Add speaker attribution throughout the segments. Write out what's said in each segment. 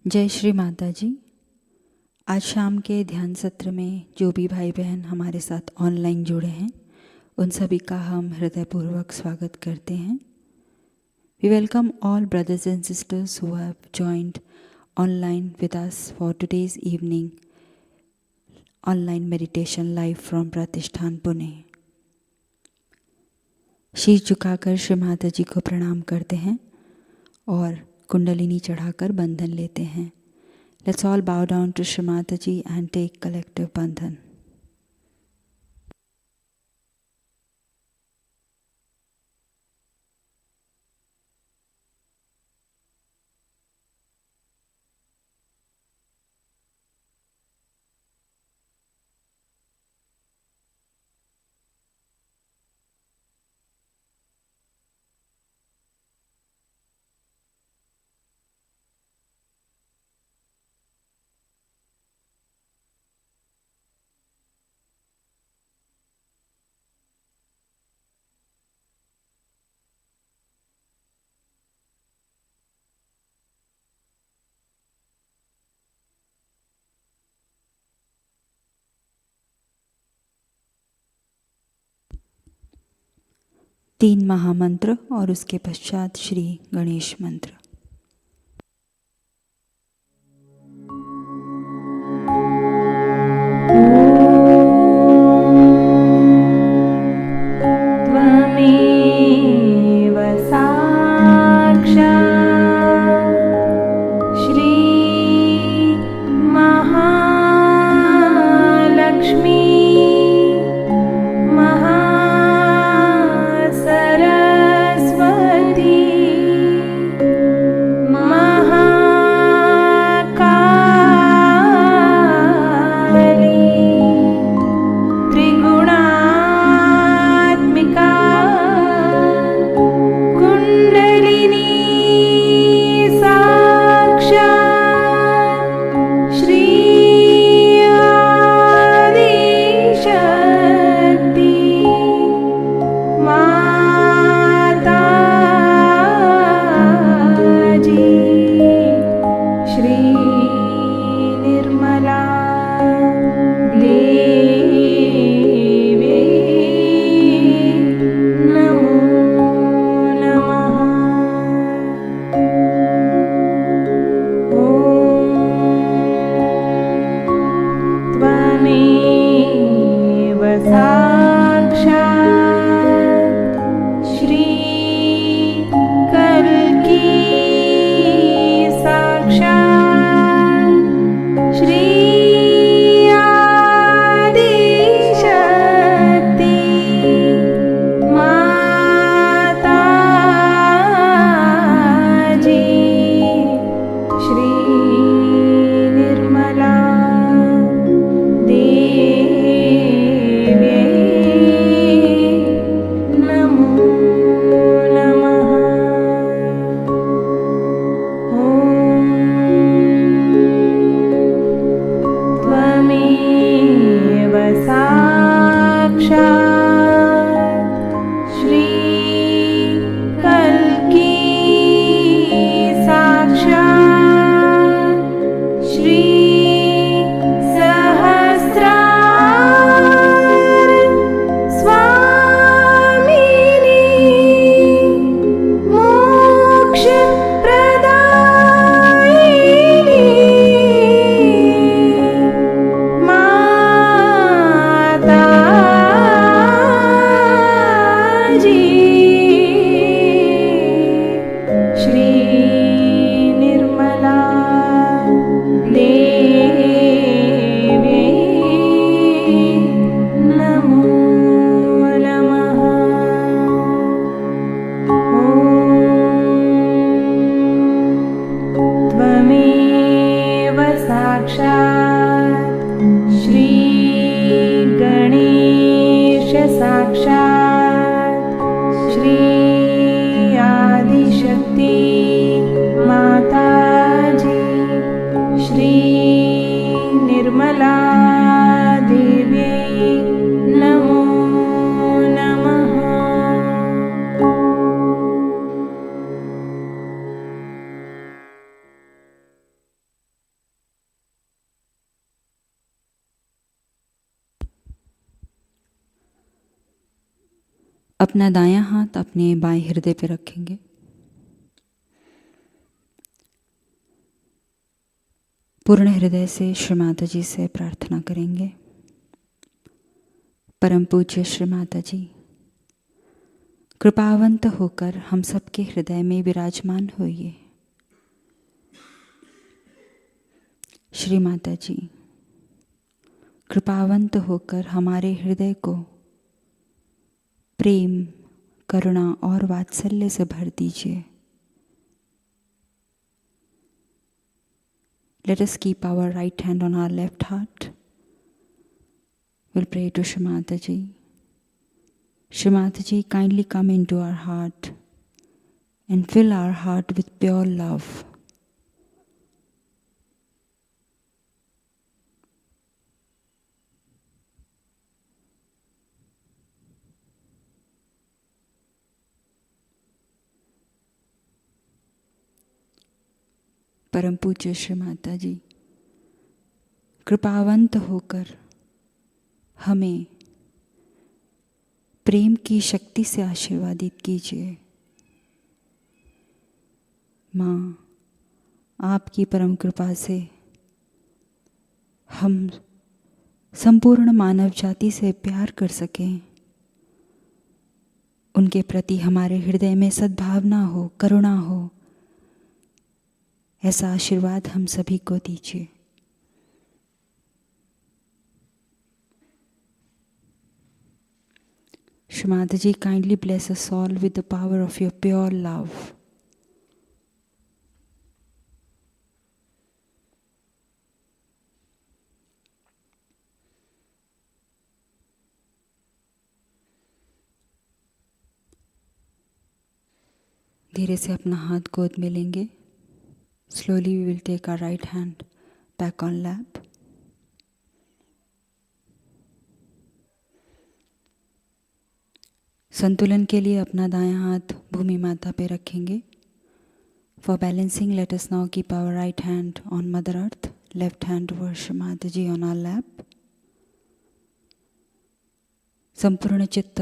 Speaker 1: जय श्री माताजी। आज शाम के ध्यान सत्र में जो भी भाई बहन हमारे साथ ऑनलाइन जुड़े हैं उन सभी का हम हृदयपूर्वक स्वागत करते हैं। We welcome all brothers and sisters who have joined online with us for today's evening online meditation live from Pratishthan Pune। शीश झुकाकर श्री माताजी को प्रणाम करते हैं और कुंडलिनी चढ़ाकर बंधन लेते हैं। Let's all bow down to Shri Mataji and take collective bandhan। 3 महामंत्र और उसके पश्चात श्री गणेश मंत्र। अपना दायां हाथ अपने बाएं हृदय पर रखेंगे। पूर्ण हृदय से श्री माताजी से प्रार्थना करेंगे। परम पूज्य श्री माताजी, कृपावंत होकर हम सबके हृदय में विराजमान होइए। श्री माताजी, कृपावंत होकर हमारे हृदय को प्रेम, करुणा और वात्सल्य से भर दीजिए। Let us keep our right hand on our left heart. We'll pray to Shri Mataji. Shri Mataji, kindly come into our heart and fill our heart with pure love. परम पूज्य श्री माताजी, कृपावंत होकर हमें प्रेम की शक्ति से आशीर्वादित कीजिए। माँ, आपकी परम कृपा से हम संपूर्ण मानव जाति से प्यार कर सकें, उनके प्रति हमारे हृदय में सद्भावना हो, करुणा हो, ऐसा आशीर्वाद हम सभी को दीजिए। श्री माताजी, kindly bless us all with the power of your pure love. धीरे से अपना हाथ गोद में लेंगे। Slowly we will take our right hand back on lap. संतुलन के लिए अपना दायां हाथ भूमि माता पे रखेंगे। For balancing, let us now keep our right hand on Mother Earth, left hand over Shri Mataji on our lap. संपूर्ण चित्त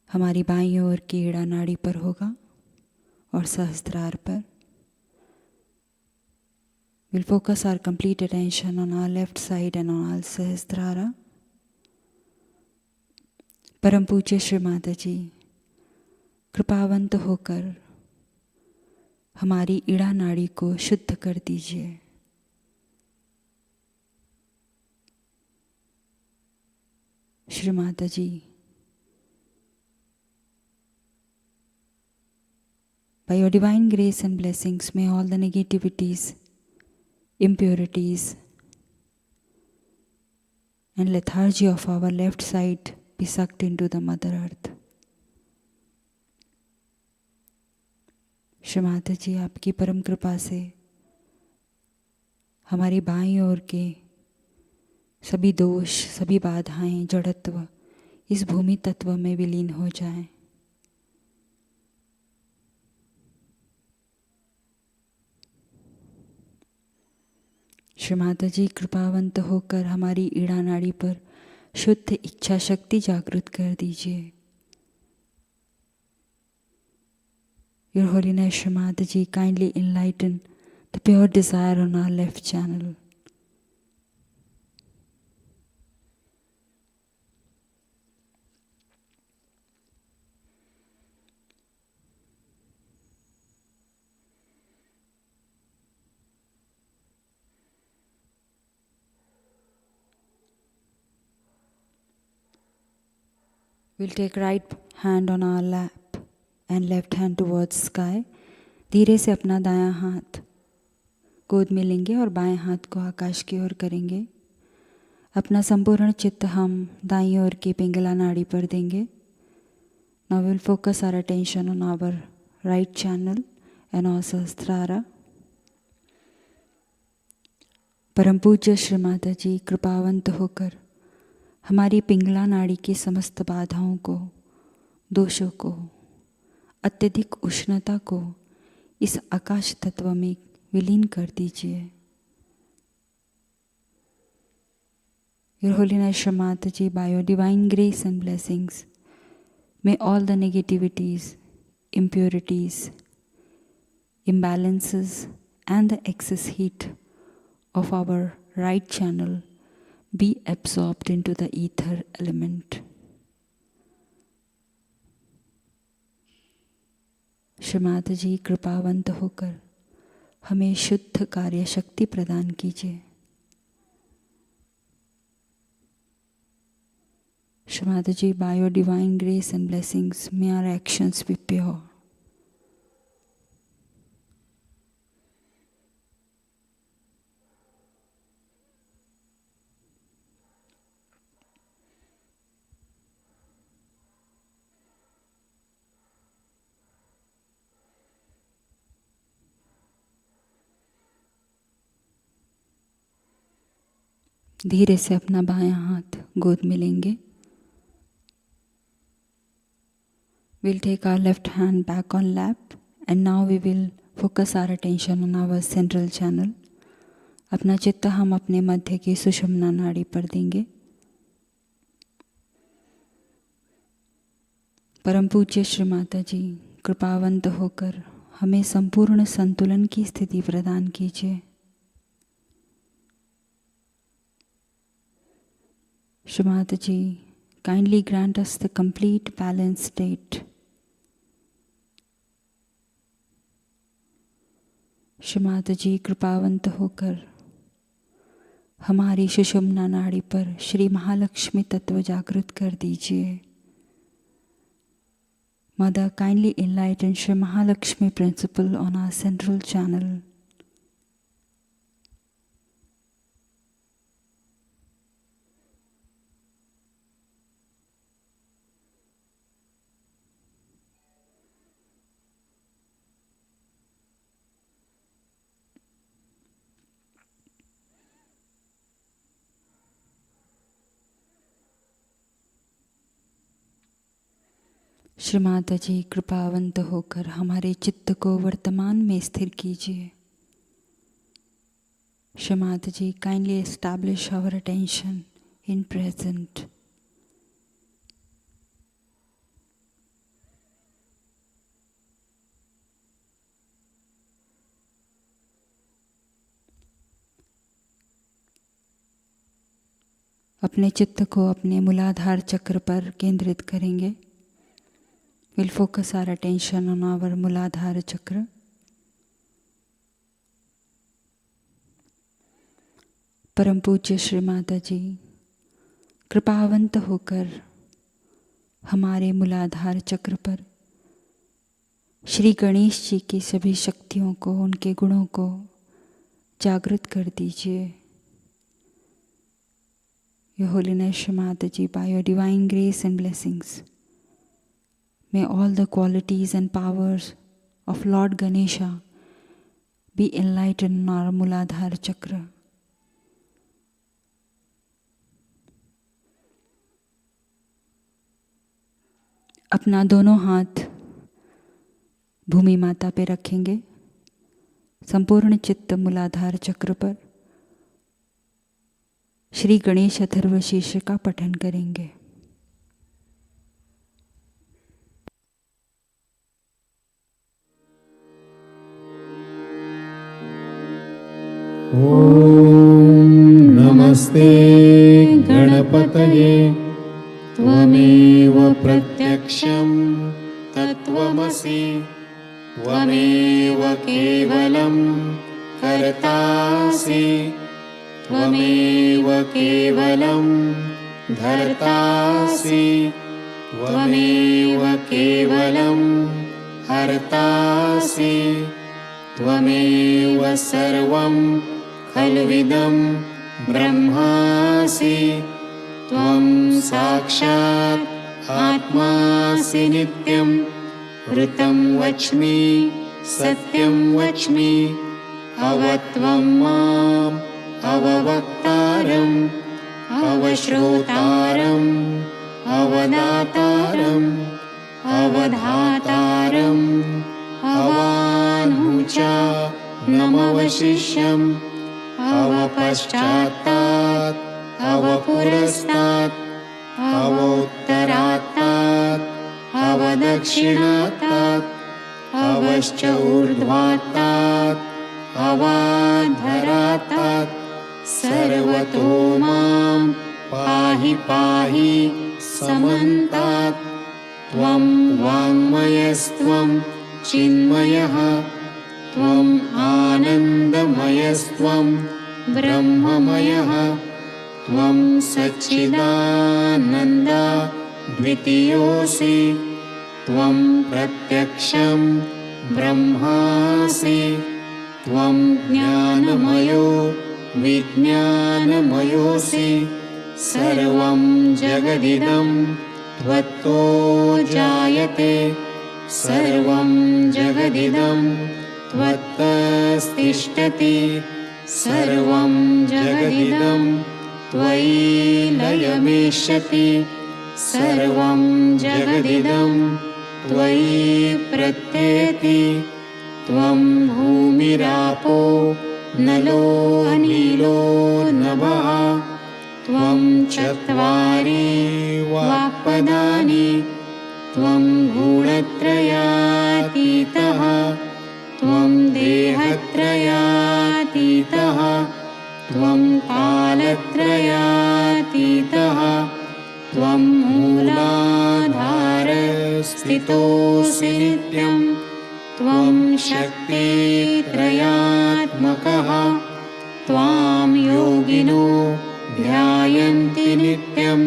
Speaker 1: हमारी बाईं ओर की ईड़ा नाड़ी पर होगा और सहस्त्रार पर। We'll focus our complete attention on our left side and on our सहस्त्रारा। परम पूज्य श्री माताजी, कृपावंत होकर हमारी ईड़ा नाड़ी को शुद्ध कर दीजिए। श्री माताजी, by your divine grace and blessings, may all the negativities, impurities, and lethargy of our left side be sucked into the Mother Earth. Shri माताजी, आपकी परम कृपा से हमारी बाईं ओर के सभी दोष, सभी बाधाएं, जड़त्व इस भूमि तत्व में विलीन हो जाएं। श्री माताजी, कृपावंत होकर हमारी ईड़ा नाड़ी पर शुद्ध इच्छा शक्ति जागृत कर दीजिए। Your Holiness Shri Mataji, kindly enlighten the pure desire on our left channel. We'll take right hand on our lap and left hand towards sky. धीरे से अपना दायां हाथ गोद में लेंगे और बाएं हाथ को आकाश की ओर करेंगे। अपना संपूर्ण चित्त हम दाईं ओर की पिंगला नाड़ी पर देंगे। Now we'll focus our attention on our right channel and our सहस्त्रारा। परम पूज्य श्री माता जी, कृपावंत होकर हमारी पिंगला नाड़ी की समस्त बाधाओं को, दोषों को, अत्यधिक उष्णता को इस आकाश तत्व में विलीन कर दीजिए। Your Holiness Shri Mataji, by your divine grace and blessings, may all the negativities, impurities, imbalances and the excess heat of our right channel be absorbed into the ether element. Shri Mata जी, कृपावंत होकर हमें शुद्ध कार्य शक्ति प्रदान कीजिए। श्री माता जी, by your divine grace and blessings, may our actions be pure. धीरे से अपना बायां हाथ गोद में लेंगे। We'll take our left hand back on lap and now we will focus our attention on our central channel. अपना चित्त हम अपने मध्य की सुषुम्ना नाड़ी पर देंगे। परम पूज्य श्री माताजी कृपावंत होकर हमें संपूर्ण संतुलन की स्थिति प्रदान कीजिए। श्री माताजी, kindly grant us the complete balance state. Shri माताजी कृपावंत होकर हमारी सुषुम्ना नाड़ी पर श्री महालक्ष्मी तत्व जागृत कर दीजिए। Mother, kindly enlighten Shri Mahalakshmi principle on our central channel. Shri Mata जी कृपावंत होकर हमारे चित्त को वर्तमान में स्थिर कीजिए। Shri Mata ji, kindly establish our attention in present. अपने चित्त को अपने मूलाधार चक्र पर केंद्रित करेंगे। We'll focus our attention on our Muladhara chakra. परम पूज्य श्री माता जी कृपावंत होकर हमारे मूलाधार चक्र पर श्री गणेश जी की सभी शक्तियों को, उनके गुणों को जागृत कर दीजिए। Your Holiness Shri Mataji, by your divine grace and blessings, may all the qualities and powers of Lord Ganesha be enlightened in our Muladhara chakra. अपना दोनों हाथ भूमि माता पे रखेंगे। संपूर्ण चित्त मूलाधार चक्र पर श्री गणेश अथर्व शीर्ष का पठन करेंगे।
Speaker 2: ओम नमस्ते गणपतये त्वमेव प्रत्यक्षं तत्त्वमसि त्वमेव केवलं कर्तासि त्वमेव केवलं धर्तासि त्वमेव केवलं हर्तासि त्वमेव सर्वं खल्विदं ब्रह्मासि त्वं साक्षात् आत्मासि नित्यं ऋतं वच्मि सत्यं वच्मि अवत्वं माम् अववक्तारम् अवश्रोतारम् अवदातारम् अवधातारम् अवानुचा नमवशिष्यम् अवपश्चात्तात् अवपुरस्तात् अवोत्तरात्तात् अवदक्षिणात्तात् अवश्च ऊर्ध्वात्तात् अवाधरात्तात् सर्वतो मां पाहि पाहि समन्तात् त्वं वाङ्मयस्त्वं चिन्मयः त्वं आनन्दमयस्त्वं ब्रह्ममयः त्वं सच्चिदानन्दा द्वितीयोऽसि त्वं प्रत्यक्षं ब्रह्मासि त्वं ज्ञानमयो विज्ञानमयोऽसि सर्वं जगदिदं त्वत्तो जायते सर्वं जगदिदं त्वत्तस्तिष्ठति सर्वं जगदिदं त्वयि लयमेष्यति सर्वं जगदिदं त्वयि प्रत्येति त्वं भूमिरापो नलो अनिलो नभः त्वं चत्वारि वाक्पदानि त्वं गुणत्रयातीतः त्वं देहत्रयातीतः त्वं कालत्रयातीतः त्वं मूलाधारस्थितोऽसि नित्यं त्वं शक्तित्रयात्मकः त्वां योगिनो ध्यायन्ति नित्यं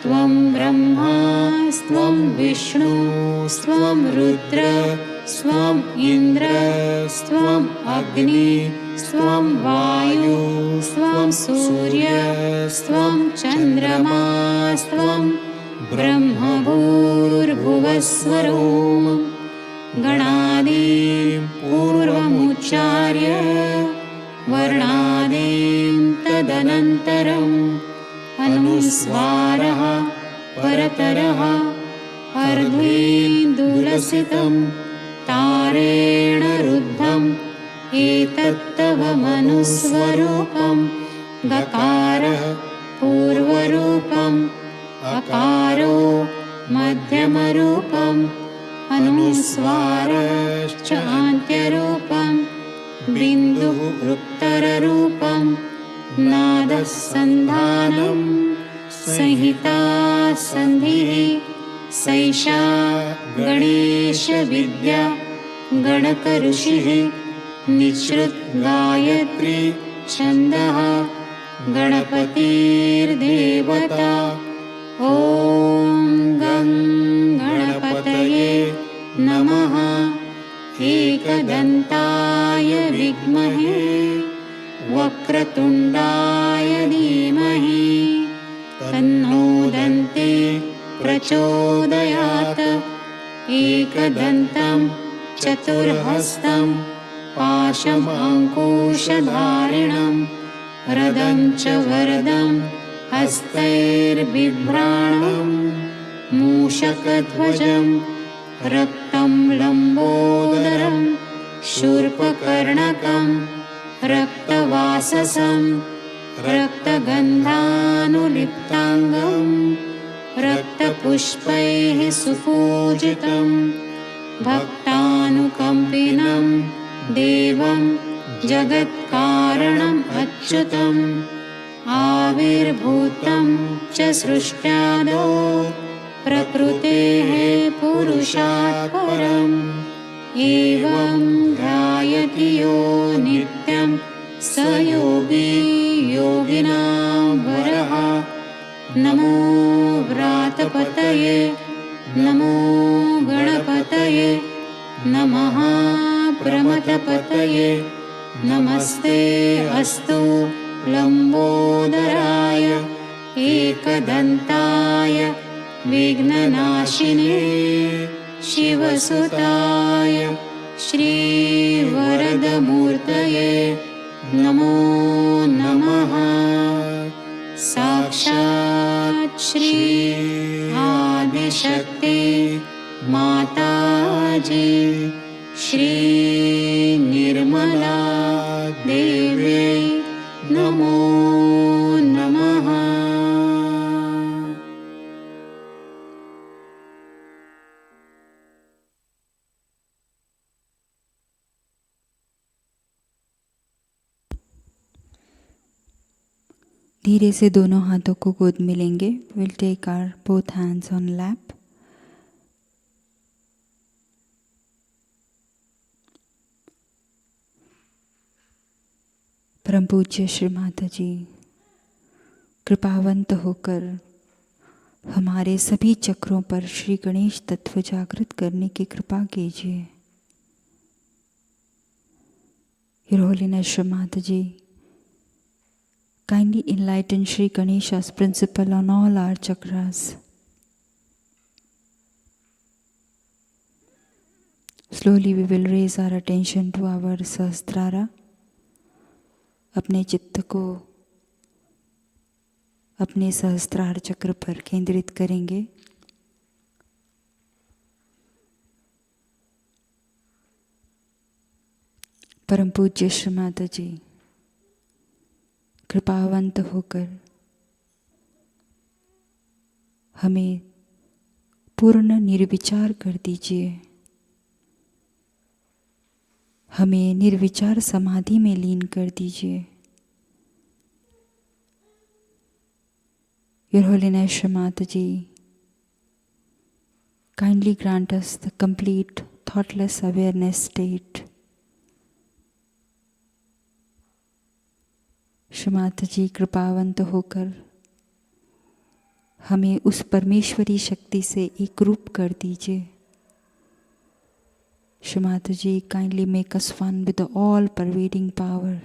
Speaker 2: त्वं ब्रह्मा स्त्वं विष्णु स्त्वं रुद्र स्त्वं इन्द्र स्त्वं अग्नि स्त्वं वायु स्त्वं सूर्य स्त्वं चन्द्रमा स्त्वं ब्रह्मभूर्भुवस्वरोम गणादीं पूर्वमुच्चार्य वर्णादीं तदनन्तरम् अनुस्वारः परतरः अर्धेन्दुलसितं तारेण रुद्धम् एतत्तव मनुस्वरूपं गकारः पूर्वरूपम् अकारो मध्यमरूपम् अनुस्वारश्च अन्त्यरूपं बिन्दुः उत्तररूपं नादः सन्धानं संहिता सन्धिः सैषा गणेशविद्या गणकऋषिः निःश्रुत गायत्री छन्दः गणपतिर्देवता ॐ गं गणपतये नमः एकदन्ताय विद्महे वक्रतुण्डाय धीमहि तन्नो दन्ते प्रचोदयात् एकदन्तं चतुर्हस्तं पाशमङ्कुशधारिणं रदं च वरदं हस्तैर्बिभ्राणं मूषकध्वजं रक्तं लम्बोदरं शूर्पकर्णकं रक्तवाससं रक्तगन्धानुलिप्ताङ्गं रक्तपुष्पैः सुपूजितं भक्तानुकम्पिनं देवं जगत्कारणम् अच्युतम् आविर्भूतं च सृष्ट्यादौ प्रकृतेः पुरुषात् परम् एवं ध्यायति यो नित्यं स योगी योगिनां वरः नमो व्रातपतये नमो गणपतये नमः प्रमथपतये नमस्ते अस्तु लम्बोदराय एकदन्ताय विघ्ननाशिने शिवसुताय श्रीवरदमूर्तये नमो नमः। साक्षात् श्री आदिशक्ति माताजी श्री निर्मला देव्यै नमो नमः।
Speaker 1: धीरे से दोनों हाथों को गोद में लेंगे। Will take our both hands on lap. परम पूज्य श्री माताजी कृपावंत होकर हमारे सभी चक्रों पर श्री गणेश तत्व जागृत करने की कृपा कीजिए। योर होलीनेस श्री माताजी, kindly enlighten Shri Ganesha's principle on all our chakras. Slowly we will raise our attention to our Sahasrara. अपने चित्त को अपने सहस्त्रार चक्र पर केंद्रित करेंगे। परम पूज्य श्री माताजी कृपावंत होकर हमें पूर्ण निर्विचार कर दीजिए। हमें निर्विचार समाधि में लीन कर दीजिए। Your Holiness Shri Mataji, kindly grant us the complete thoughtless awareness state. Shri माताजी कृपावंत होकर हमें उस परमेश्वरी शक्ति से एक रूप कर दीजिए। श्री माताजी, kindly make us one with the all pervading power.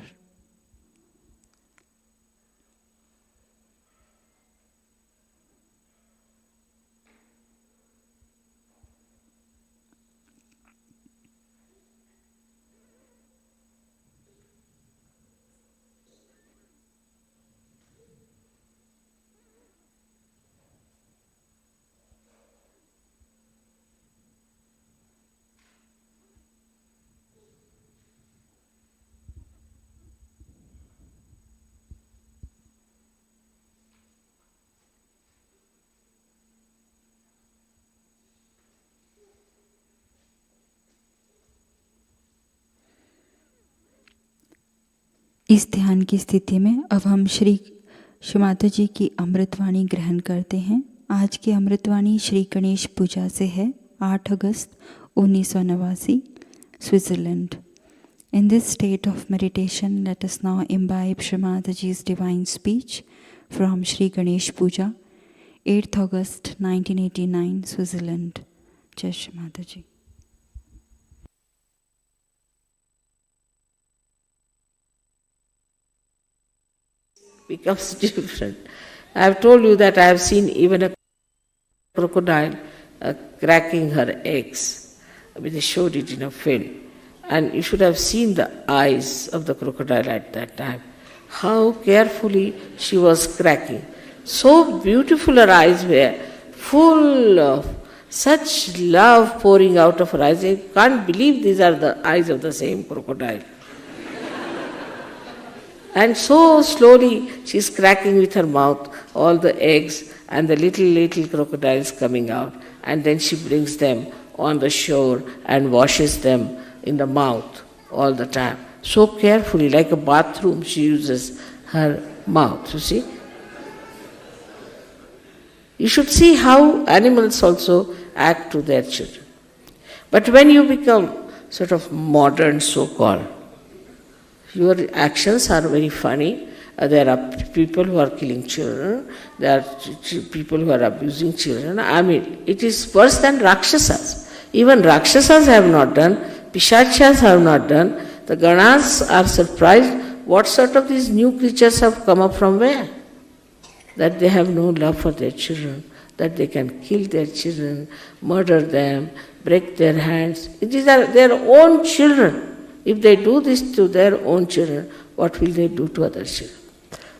Speaker 1: इस ध्यान की स्थिति में अब हम श्री माताजी की अमृतवाणी ग्रहण करते हैं। आज की अमृतवाणी श्री गणेश पूजा से है, 8 अगस्त 1989, Switzerland. In this state of meditation, let us now imbibe Shri Mataji's divine speech from Shri Ganesh Puja, 8th August 1989, Switzerland. Jai Shri Mataji.
Speaker 3: Becomes different. I have told you that I have seen even a crocodile cracking her eggs. I mean, they showed it in a film. And you should have seen the eyes of the crocodile at that time. How carefully she was cracking. So beautiful her eyes were, full of such love pouring out of her eyes. I can't believe these are the eyes of the same crocodile. And so slowly she is cracking with her mouth all the eggs and the little crocodiles coming out. And then she brings them on the shore and washes them in the mouth all the time. So carefully, like a bathroom, she uses her mouth, you see. You should see how animals also act to their children. But when you become sort of modern, so-called, your actions are very funny. There are people who are killing children. There are people who are abusing children. I mean, it is worse than Rakshasas. Even Rakshasas have not done. Pishachas have not done. The Ganas are surprised. What sort of these new creatures have come up from where? That they have no love for their children. That they can kill their children, murder them, break their hands. These are their own children. If they do this to their own children, what will they do to other children?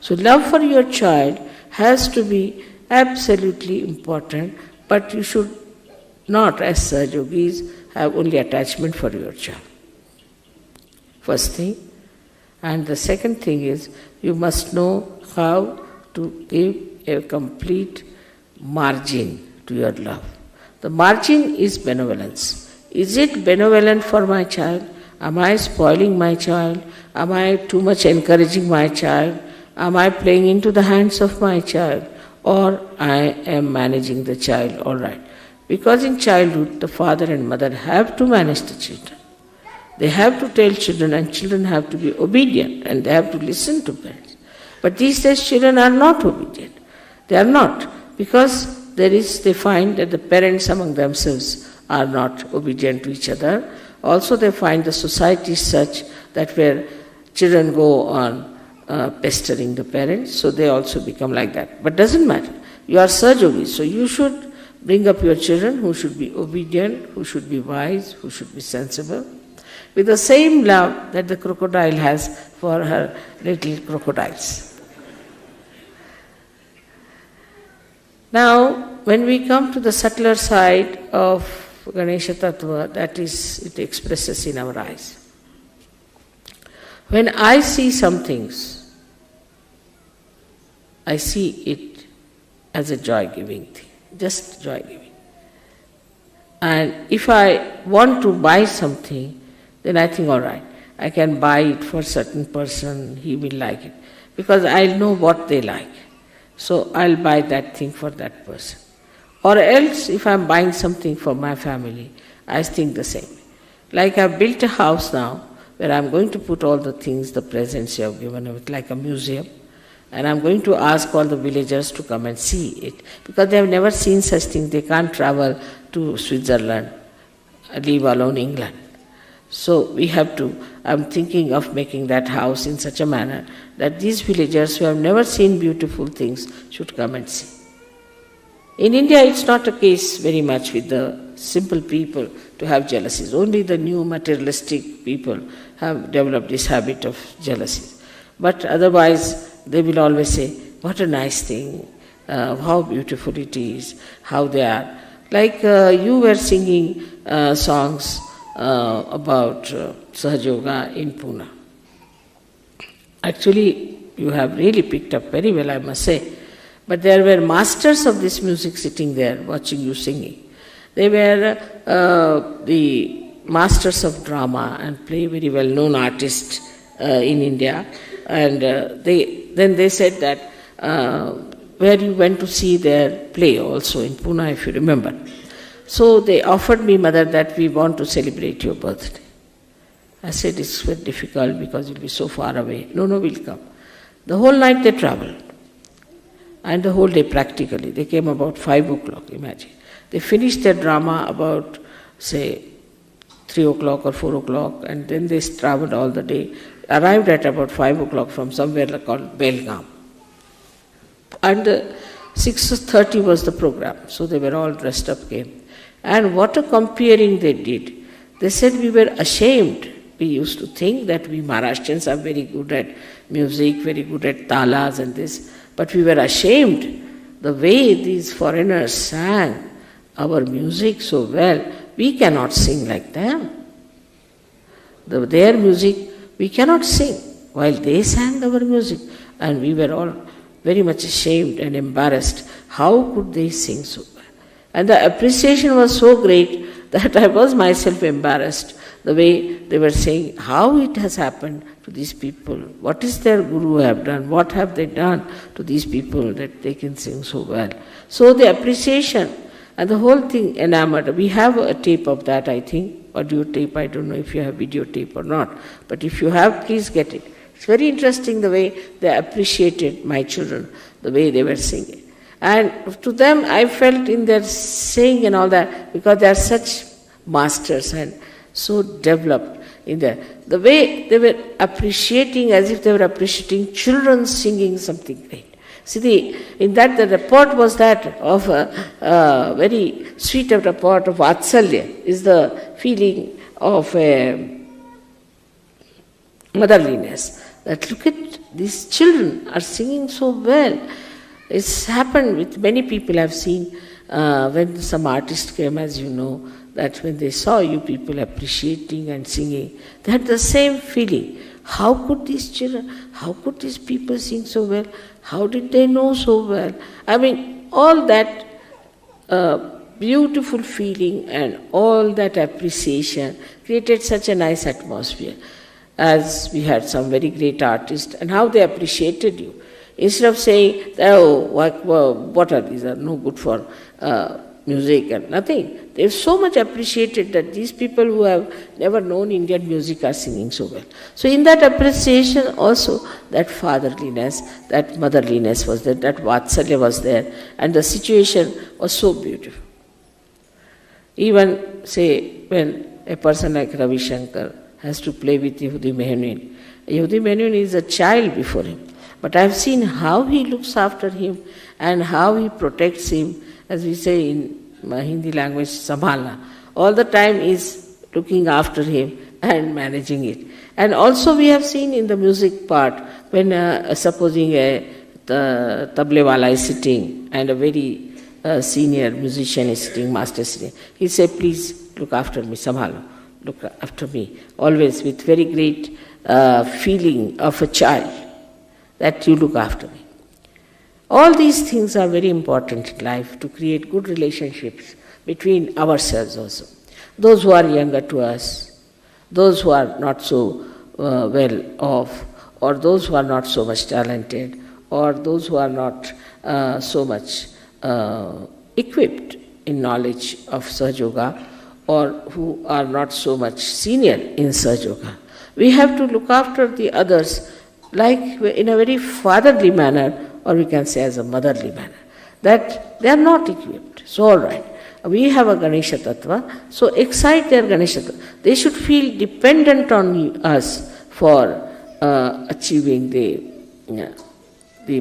Speaker 3: So love for your child has to be absolutely important, but you should not, as Sahajayogis, have only attachment for your child. First thing. And the second thing is, you must know how to give a complete margin to your love. The margin is benevolence. Is it benevolent for my child? Am I spoiling my child? Am I too much encouraging my child? Am I playing into the hands of my child? Or I am managing the child all right? Because in childhood, the father and mother have to manage the children. They have to tell children, and children have to be obedient, and they have to listen to parents. But these days, children are not obedient. They are not, because they find that the parents among themselves are not obedient to each other. Also, they find the society such that where children go on pestering the parents, so they also become like that. But doesn't matter. You are Sahajayogis, so you should bring up your children who should be obedient, who should be wise, who should be sensible, with the same love that the crocodile has for her little crocodiles. Now, when we come to the subtler side of Ganesha Tattva, that is, it expresses in our eyes. When I see some things, I see it as a joy-giving thing, just joy-giving. And if I want to buy something, then I think, all right, I can buy it for a certain person, he will like it. Because I'll know what they like. So I'll buy that thing for that person. Or else, if I'm buying something for my family, I think the same. Like I've built a house now, where I'm going to put all the things, the presents you have given, with like a museum. And I'm going to ask all the villagers to come and see it. Because they have never seen such things. They can't travel to Switzerland, leave alone England. So we have to, I'm thinking of making that house in such a manner that these villagers who have never seen beautiful things should come and see. In India, it's not a case very much with the simple people to have jealousies. Only the new materialistic people have developed this habit of jealousy. But otherwise, they will always say, what a nice thing, how beautiful it is, how they are. Like you were singing songs about Sahajayoga in Pune. Actually, you have really picked up very well, I must say. But there were masters of this music sitting there watching you singing. They were the masters of drama and play very well-known artists in India. And then they said that where you went to see their play also in Pune, if you remember. So they offered me, Mother, that we want to celebrate your birthday. I said, it's very difficult because you'll be so far away. No, we'll come. The whole night they traveled. And the whole day practically. They came about 5 o'clock, imagine. They finished their drama about, say, 3 o'clock or 4 o'clock, and then they traveled all the day. Arrived at about 5 o'clock from somewhere called Belgaum. And 6:30 was the program, so they were all dressed up, came. And what a comparing they did. They said we were ashamed. We used to think that we Maharashtrians are very good at music, very good at talas and this. But we were ashamed the way these foreigners sang our music so well. We cannot sing like them. Their music, we cannot sing while they sang our music. And we were all very much ashamed and embarrassed. How could they sing so well? And the appreciation was so great that I was myself embarrassed the way they were saying how it has happened to these people. What is their guru have done? What have they done to these people that they can sing so well? So the appreciation and the whole thing enamored. We have a tape of that, I think. Audio tape, I don't know if you have video tape or not. But if you have, please get it. It's very interesting the way they appreciated my children, the way they were singing. And to them, I felt in their saying and all that, because they are such masters and so developed in there. The way they were appreciating, as if they were appreciating children singing something great. See, in that the report was that of a very sweet report of Vatsalya, is the feeling of motherliness. That look at these children are singing so well. It's happened with many people I've seen when some artist came, as you know, that when they saw you people appreciating and singing, they had the same feeling. How could these children, how could these people sing so well? How did they know so well? I mean, all that beautiful feeling and all that appreciation created such a nice atmosphere. As we had some very great artists, and how they appreciated you. Instead of saying, oh, what are these, are no good for music and nothing. They've so much appreciated that these people who have never known Indian music are singing so well. So in that appreciation also, that fatherliness, that motherliness was there, that Vatsalya was there, and the situation was so beautiful. Even, say, when a person like Ravi Shankar has to play with Yehudi Menuhin. Yehudi Menuhin is a child before him. But I have seen how he looks after him and how he protects him, as we say in Hindi language, Sambhala. All the time is looking after him and managing it. And also we have seen in the music part, when supposing a tablewala is sitting and a very senior musician is sitting, master is sitting, he say, please look after me, Sambhalo. Look after me, always with very great feeling of a child, that you look after me. All these things are very important in life to create good relationships between ourselves also. Those who are younger to us, those who are not so well off, or those who are not so much talented, or those who are not so much equipped in knowledge of Sahajayoga, or who are not so much senior in Sahajayoga. We have to look after the others like in a very fatherly manner, or we can say as a motherly manner, that they are not equipped. So all right, we have a Ganesha Tattva, so excite their Ganesha Tattva. They should feel dependent on us for achieving the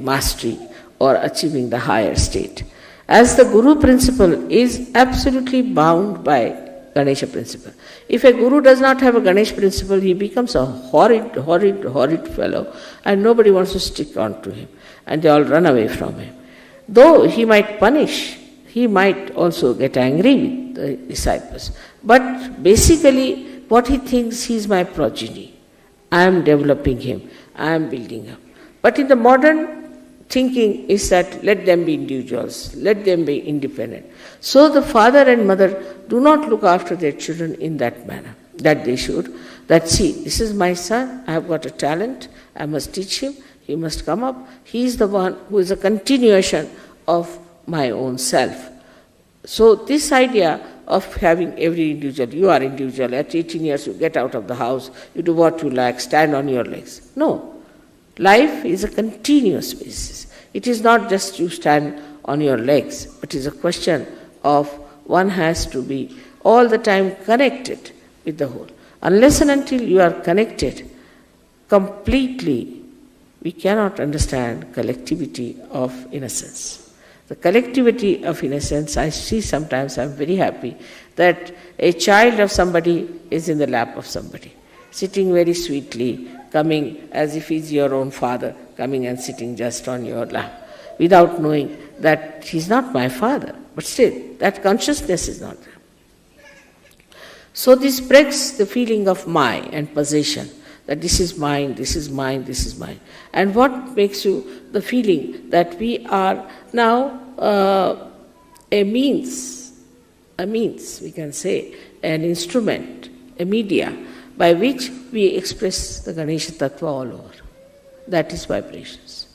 Speaker 3: mastery or achieving the higher state. As the Guru principle is absolutely bound by Ganesha principle. If a Guru does not have a Ganesha principle, he becomes a horrid fellow, and nobody wants to stick on to him, and they all run away from him. Though he might punish, he might also get angry with the disciples. But basically, what he thinks, he is my progeny. I am developing him, I am building up. But in the modern thinking is that let them be individuals, let them be independent. So the father and mother do not look after their children in that manner, that they should. That see, this is my son, I have got a talent, I must teach him, he must come up. He is the one who is a continuation of my own self. So this idea of having every individual, you are individual, at 18 years you get out of the house, you do what you like, stand on your legs. No. Life is a continuous basis. It is not just you stand on your legs, but it is a question of one has to be all the time connected with the whole. Unless and until you are connected completely, we cannot understand collectivity of innocence. The collectivity of innocence, I see sometimes, I am very happy that a child of somebody is in the lap of somebody, sitting very sweetly, coming as if he's your own father, coming and sitting just on your lap, without knowing that he's not my father. But still, that consciousness is not there. So this breaks the feeling of my and possession, that this is mine, this is mine, this is mine. And what makes you the feeling that we are now a means, we can say, an instrument, a media, by which we express the Ganesha Tattva all over. That is vibrations.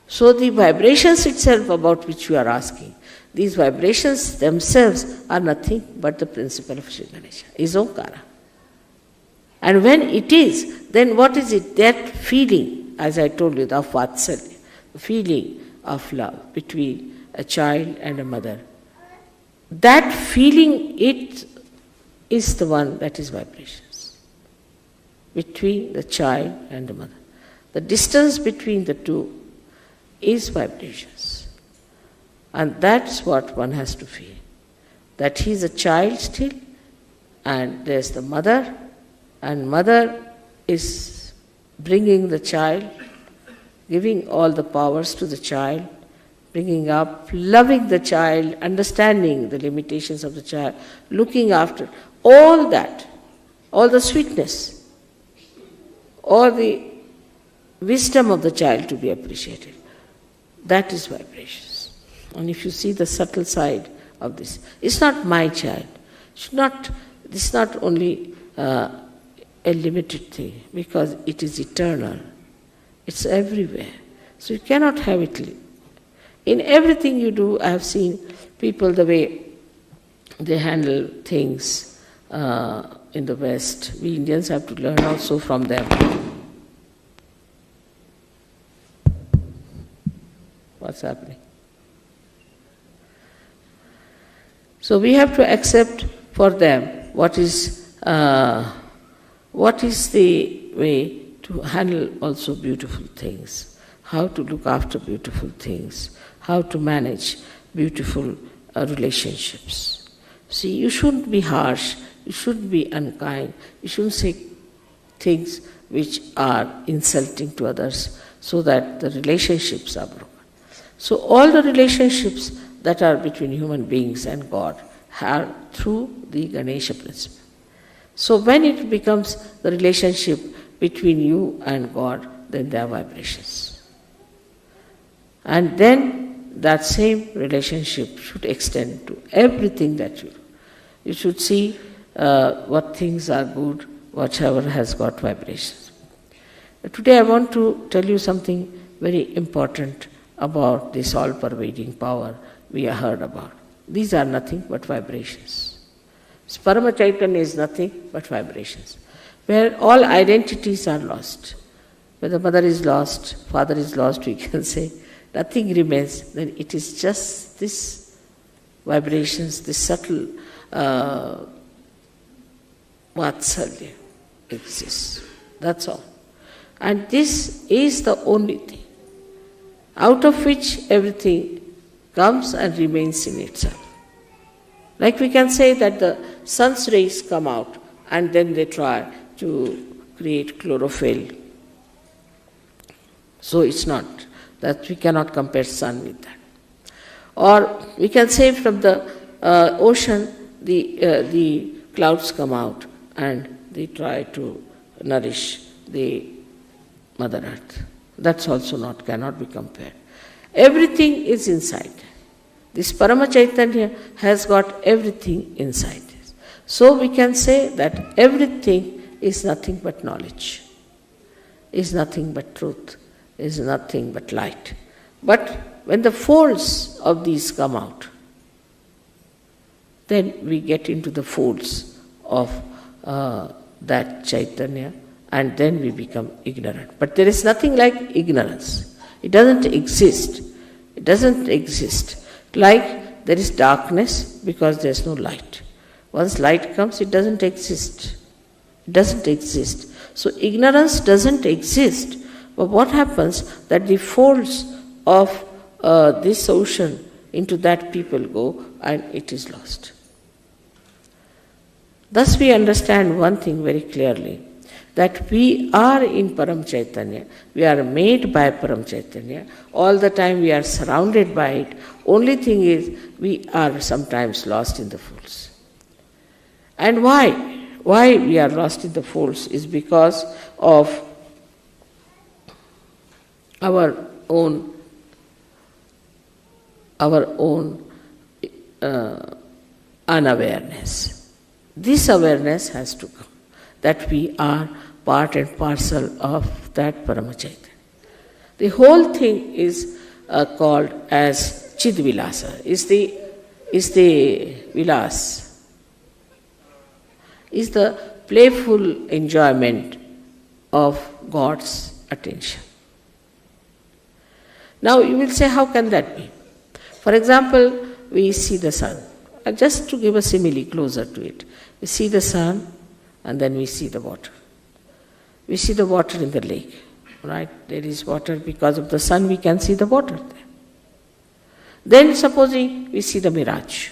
Speaker 3: So the vibrations itself about which you are asking, these vibrations themselves are nothing but the principle of Shri Ganesha, is Omkara. And when it is, then what is it? That feeling, as I told you, of Vatsalya, the feeling of love between a child and a mother. That feeling, it is the one that is vibrations between the child and the mother. The distance between the two is vibrations. And that's what one has to feel. That he is a child still, and there's the mother, and mother is bringing the child, giving all the powers to the child, bringing up, loving the child, understanding the limitations of the child, looking after all that, all the sweetness, all the wisdom of the child to be appreciated. That is vibrations. And if you see the subtle side of this, it's not my child. This is not only a limited thing, because it is eternal. It's everywhere. So you cannot have it. In everything you do, I have seen people, the way they handle things in the West. We Indians have to learn also from them. What's happening? So we have to accept for them what is the way to handle also beautiful things, how to look after beautiful things, how to manage beautiful relationships. See, you shouldn't be harsh, you shouldn't be unkind, you shouldn't say things which are insulting to others so that the relationships are broken. So all the relationships that are between human beings and God are through the Ganesha principle. So when it becomes the relationship between you and God, then there are vibrations. And then that same relationship should extend to everything that you do. You should see what things are good, whatever has got vibrations. Today I want to tell you something very important about this all-pervading power we have heard about. These are nothing but vibrations. Parama Chaitanya is nothing but vibrations, where all identities are lost. When the mother is lost, father is lost, we can say, nothing remains, then it is just this vibrations, this subtle vatsalya exists. That's all. And this is the only thing, out of which everything comes and remains in itself. Like we can say that the sun's rays come out and then they try to create chlorophyll. So it's not, that we cannot compare sun with that. Or we can say from the ocean, the clouds come out and they try to nourish the Mother Earth. That's also cannot be compared. Everything is inside. This Parama Chaitanya has got everything inside. So we can say that everything is nothing but knowledge, is nothing but truth, is nothing but light. But when the folds of these come out, then we get into the folds of that Chaitanya, and then we become ignorant. But there is nothing like ignorance. It doesn't exist. It doesn't exist. Like there is darkness because there is no light. Once light comes, it doesn't exist. It doesn't exist. So ignorance doesn't exist. But what happens, that the folds of this ocean, into that people go and it is lost. Thus we understand one thing very clearly, that we are in Param Chaitanya, we are made by Param Chaitanya, all the time we are surrounded by it. Only thing is, we are sometimes lost in the folds. And why? Why we are lost in the folds is because of our own unawareness. This awareness has to come, that we are part and parcel of that Parama Chaitanya. The whole thing is called as Chidvilasa, is the vilas, is the playful enjoyment of God's attention. Now you will say, how can that be? For example, we see the sun. Just to give a simile closer to it, we see the sun and then we see the water. We see the water in the lake, right? There is water because of the sun, we can see the water there. Then supposing we see the mirage.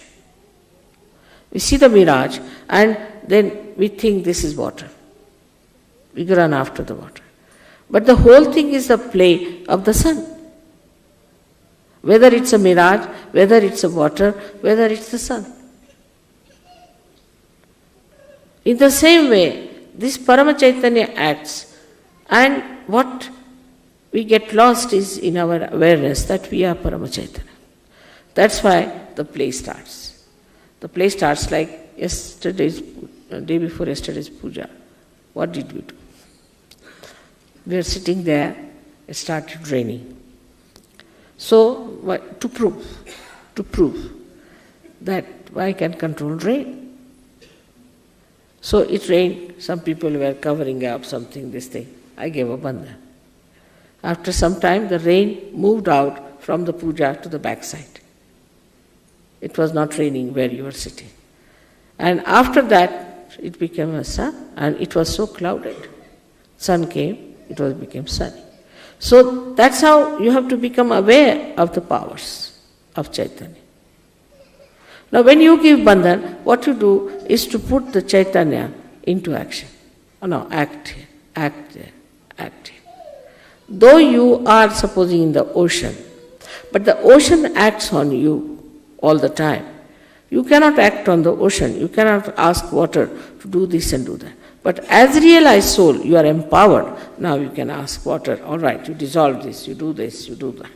Speaker 3: We see the mirage and then we think this is water. We run after the water. But the whole thing is the play of the sun. Whether it's a mirage, whether it's a water, whether it's the sun. In the same way, this Parama Chaitanya acts, and what we get lost is in our awareness that we are Parama Chaitanya. That's why the play starts. The play starts like day before yesterday's puja. What did we do? We were sitting there, it started raining. So, to prove that I can control rain. So it rained, some people were covering up something, this thing. I gave a bandhan. After some time, the rain moved out from the puja to the backside. It was not raining where you were sitting. And after that, it became a sun, and it was so clouded. Sun came, it became sunny. So that's how you have to become aware of the powers of Chaitanya. Now when you give bandhan, what you do is to put the Chaitanya into action. Act here, act there, act here. Though you are supposing in the ocean, but the ocean acts on you all the time. You cannot act on the ocean, you cannot ask water to do this and do that. But as realized soul, you are empowered. Now you can ask water, all right, you dissolve this, you do that.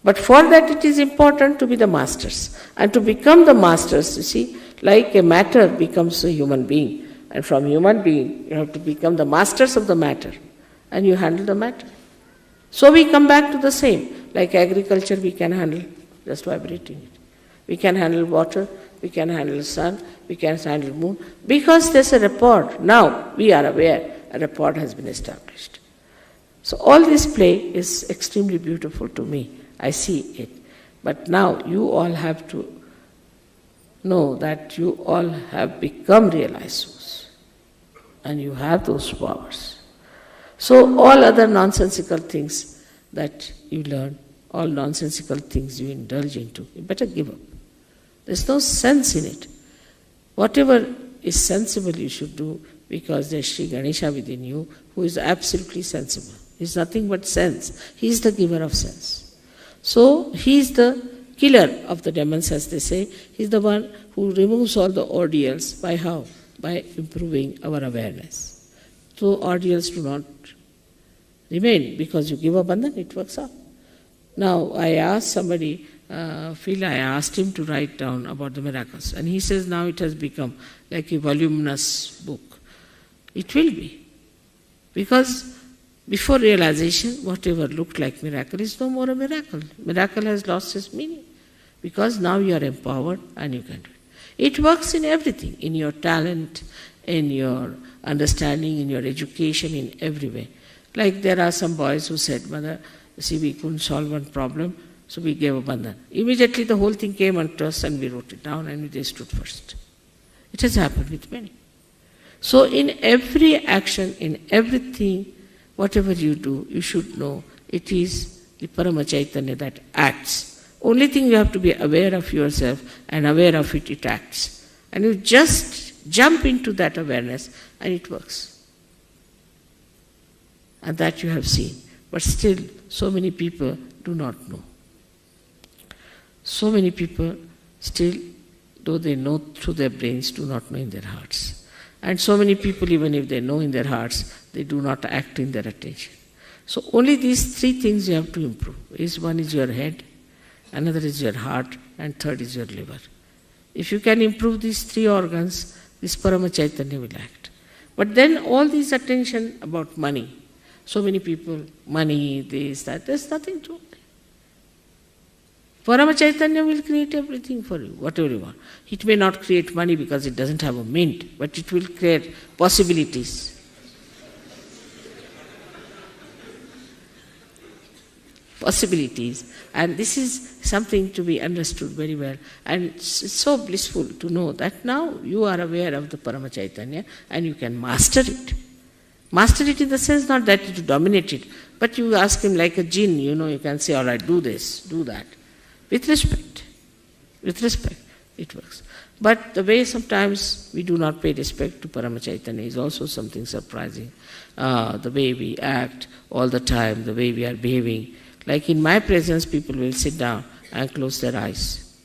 Speaker 3: But for that it is important to be the masters. And to become the masters, you see, like a matter becomes a human being. And from human being, you have to become the masters of the matter. And you handle the matter. So we come back to the same. Like agriculture, we can handle just vibrating it. We can handle water, we can handle sun, we can handle moon. Because there's a rapport. Now we are aware a rapport has been established. So all this play is extremely beautiful to me. I see it. But now you all have to know that you all have become realized souls. And you have those powers. So all other nonsensical things that you learn, all nonsensical things you indulge into, you better give up. There's no sense in it. Whatever is sensible you should do, because there's Shri Ganesha within you who is absolutely sensible. He's nothing but sense. He is the giver of sense. So he is the killer of the demons, as they say. He's the one who removes all the ordeals. By how? By improving our awareness. So ordeals do not remain, because you give abundance, it works out. Now I asked somebody, Phil, I asked him to write down about the miracles, and he says now it has become like a voluminous book. It will be, because before realization, whatever looked like miracle is no more a miracle. Miracle has lost its meaning, because now you are empowered and you can do it. It works in everything, in your talent, in your understanding, in your education, in every way. Like there are some boys who said, Mother, see, we couldn't solve one problem, so we gave abandon. Immediately the whole thing came unto us and we wrote it down and we stood first. It has happened with many. So in every action, in everything, whatever you do, you should know it is the Parama Chaitanya that acts. Only thing you have to be aware of yourself, and aware of it, it acts. And you just jump into that awareness and it works. And that you have seen. But still, so many people do not know. So many people still, though they know through their brains, do not know in their hearts. And so many people, even if they know in their hearts, they do not act in their attention. So only these three things you have to improve. One is your head, another is your heart, and third is your liver. If you can improve these three organs, this Parama Chaitanya will act. But then all this attention about money, so many people, money, this, that, there's nothing to it. Parama Chaitanya will create everything for you, whatever you want. It may not create money because it doesn't have a mint, but it will create possibilities. Possibilities. And this is something to be understood very well. And it's so blissful to know that now you are aware of the Parama Chaitanya and you can master it. Master it in the sense not that you dominate it, but you ask him like a jinn, you can say, all right, do this, do that. With respect, it works. But the way sometimes we do not pay respect to Parama Chaitanya is also something surprising. The way we act all the time, the way we are behaving. Like in my presence, people will sit down and close their eyes.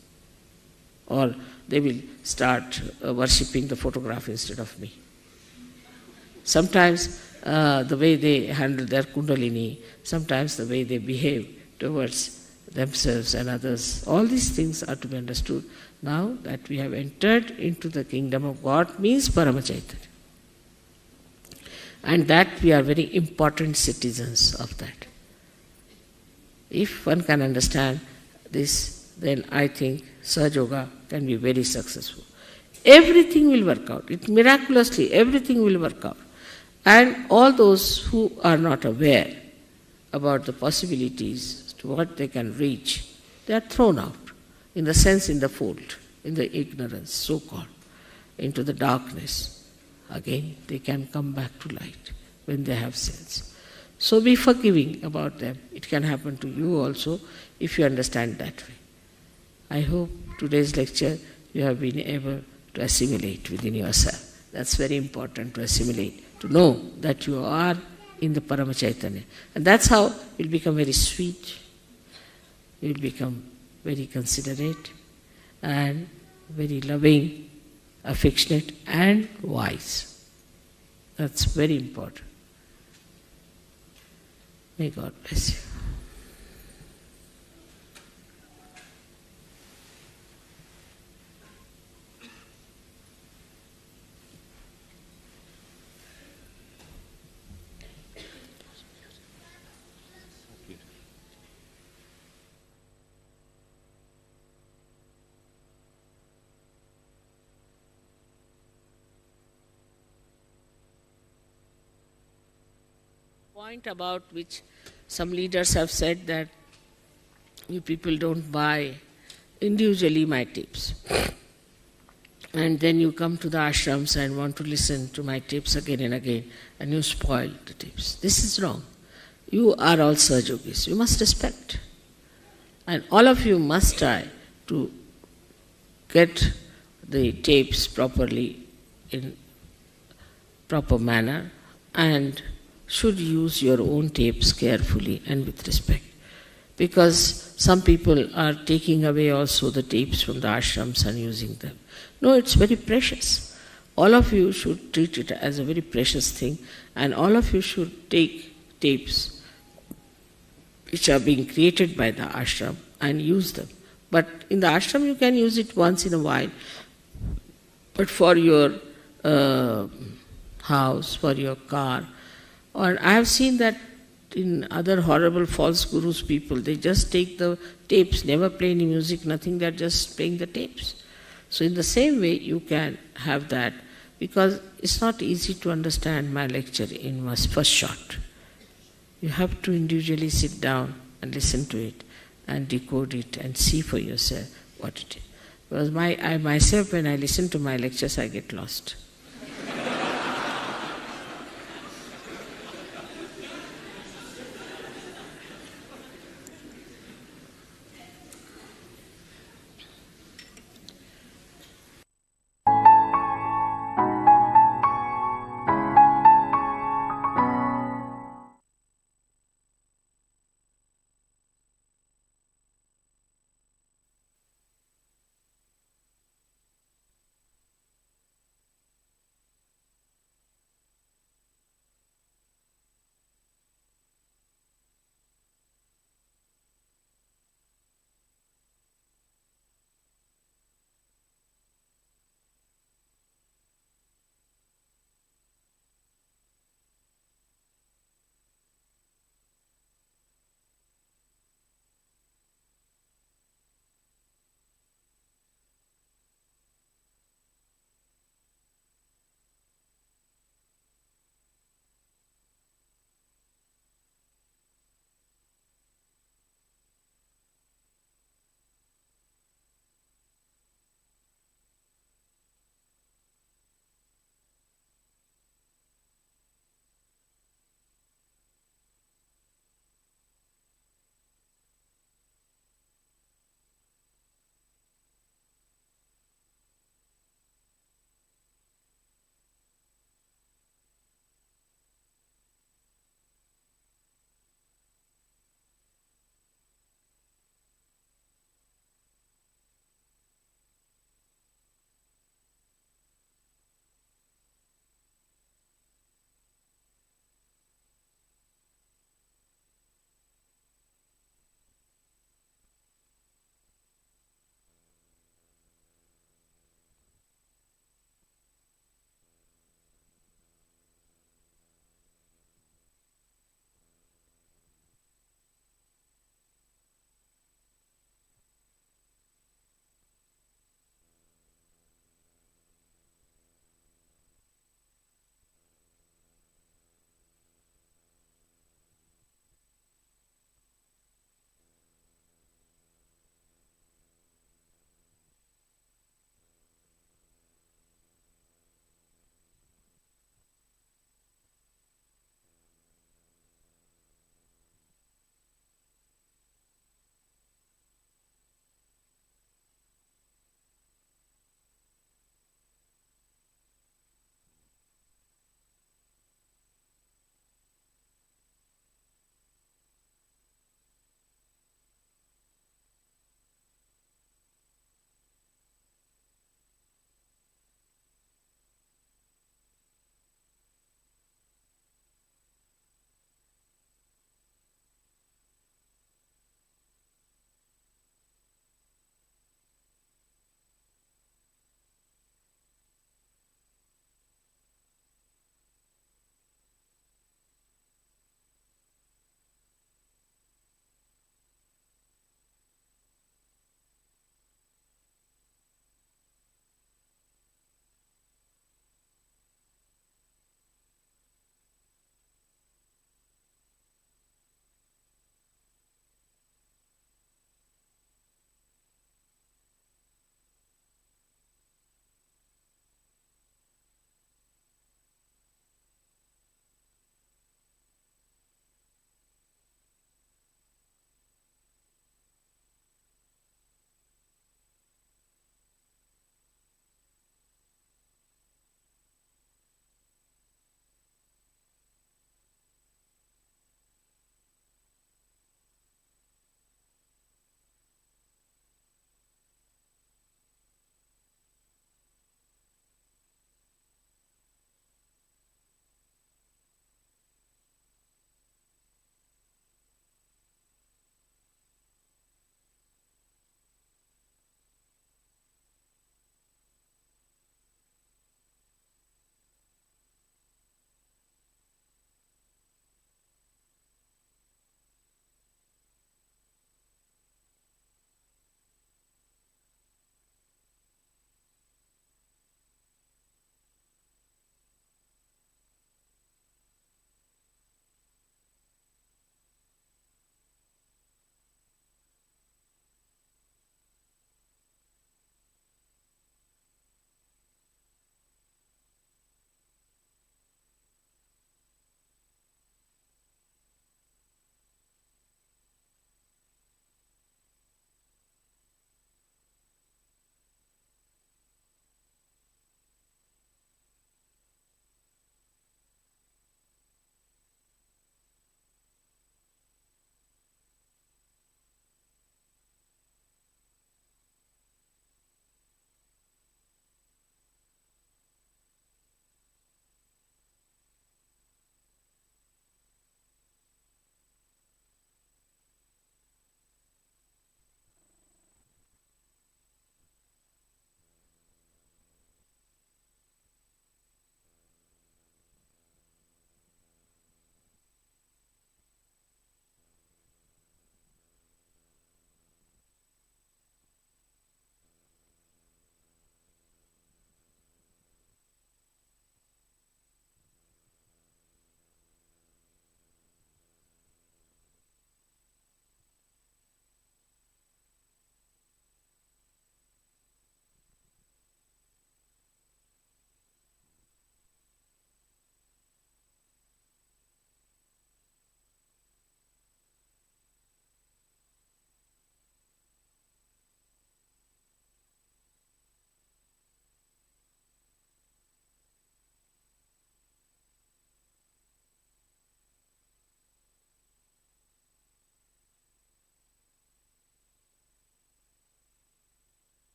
Speaker 3: Or they will start worshipping the photograph instead of me. Sometimes the way they handle their kundalini, sometimes the way they behave towards themselves and others, all these things are to be understood. Now that we have entered into the kingdom of God means Parama Chaitanya. And that we are very important citizens of that. If one can understand this, then I think Sahajayoga can be very successful. Everything will work out. Miraculously, everything will work out. And all those who are not aware about the possibilities to what they can reach, they are thrown out, in the sense in the fold, in the ignorance, so-called, into the darkness. Again, they can come back to light when they have sense. So be forgiving about them. It can happen to you also if you understand that way. I hope today's lecture you have been able to assimilate within yourself. That's very important, to assimilate, to know that you are in the Parama Chaitanya. And that's how you'll become very sweet, you'll become very considerate and very loving, affectionate and wise. That's very important. May God bless you. point about which some leaders have said that you people don't buy individually my tapes. And then you come to the ashrams and want to listen to my tapes again and again, and you spoil the tapes. This is wrong. You are all Sahajogis. You must respect. And all of you must try to get the tapes properly in proper manner and should use your own tapes carefully and with respect. Because some people are taking away also the tapes from the ashrams and using them. No, it's very precious. All of you should treat it as a very precious thing, and all of you should take tapes which are being created by the ashram and use them. But in the ashram you can use it once in a while. But for your house, for your car, or I have seen that in other horrible false gurus people, they just take the tapes, never play any music, nothing, they're just playing the tapes. So in the same way you can have that, because it's not easy to understand my lecture in my first shot. You have to individually sit down and listen to it and decode it and see for yourself what it is. Because I myself, when I listen to my lectures, I get lost.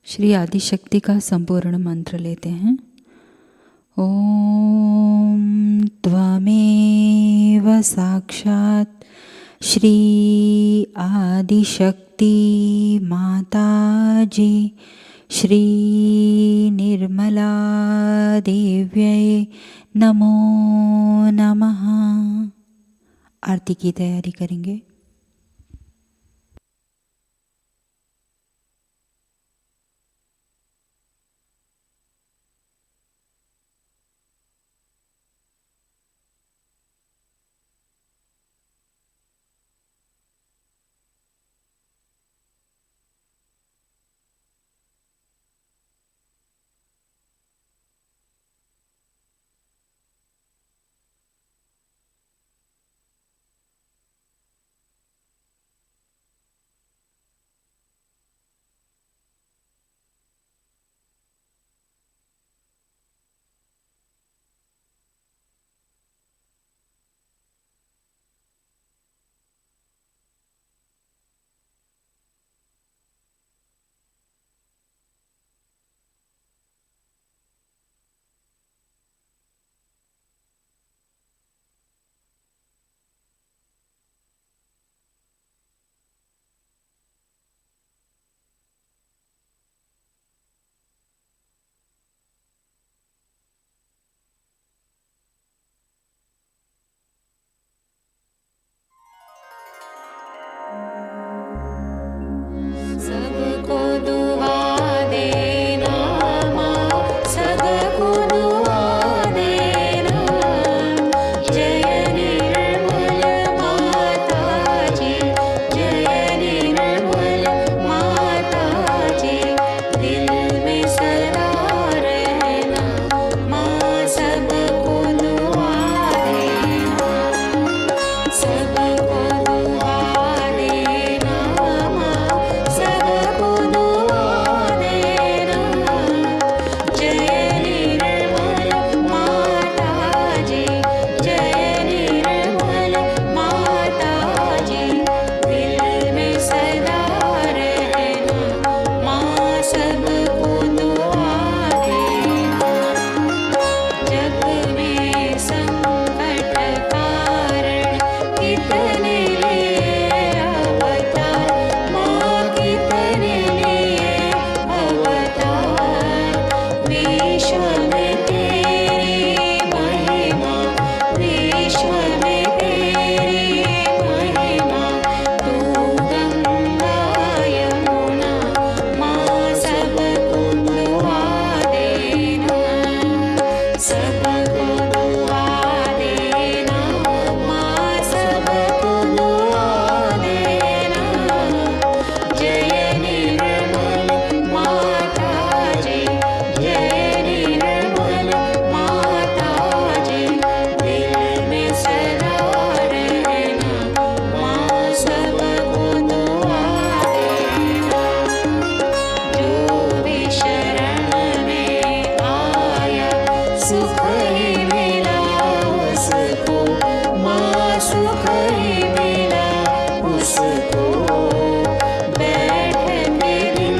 Speaker 1: Shri Adishakti का संपूर्ण मंत्र लेते हैं। ओम त्वमेव साक्षात् श्री आदिशक्ति माताजी श्री निर्मला देव्यै नमो नमः। आरती की तैयारी करेंगे।
Speaker 2: सबको दुआ देना माँ, सबको दुआ देना। जय निर्मल माताजी, जय निर्मल माताजी। दिल में सदा रहना माँ, सबको दुआ देना। सबको दुआ देना माँ, सबको दुआ देना। जय निर्मल माताजी, जय निर्मल माताजी। दिल में सदा रहना माँ, सबको दुआ देना। जग में संकट कारण कितने लिए अवतार माँ, कितने लिए अवतार। विश्व में तेरी महिमा, विश्व में तेरी महिमा। तू गंगा यमुना माँ, सबको दुआ देना। सबको दुआ देना माँ, सबको दुआ देना। जय निर्मल माताजी, जय निर्मल माताजी। दिल में सदा रहना माँ, सबको दुआ देना। जो भी शरण में आया सुख ही मिला उसको माँ, सुख ही मिला उसको। बैठ के दिल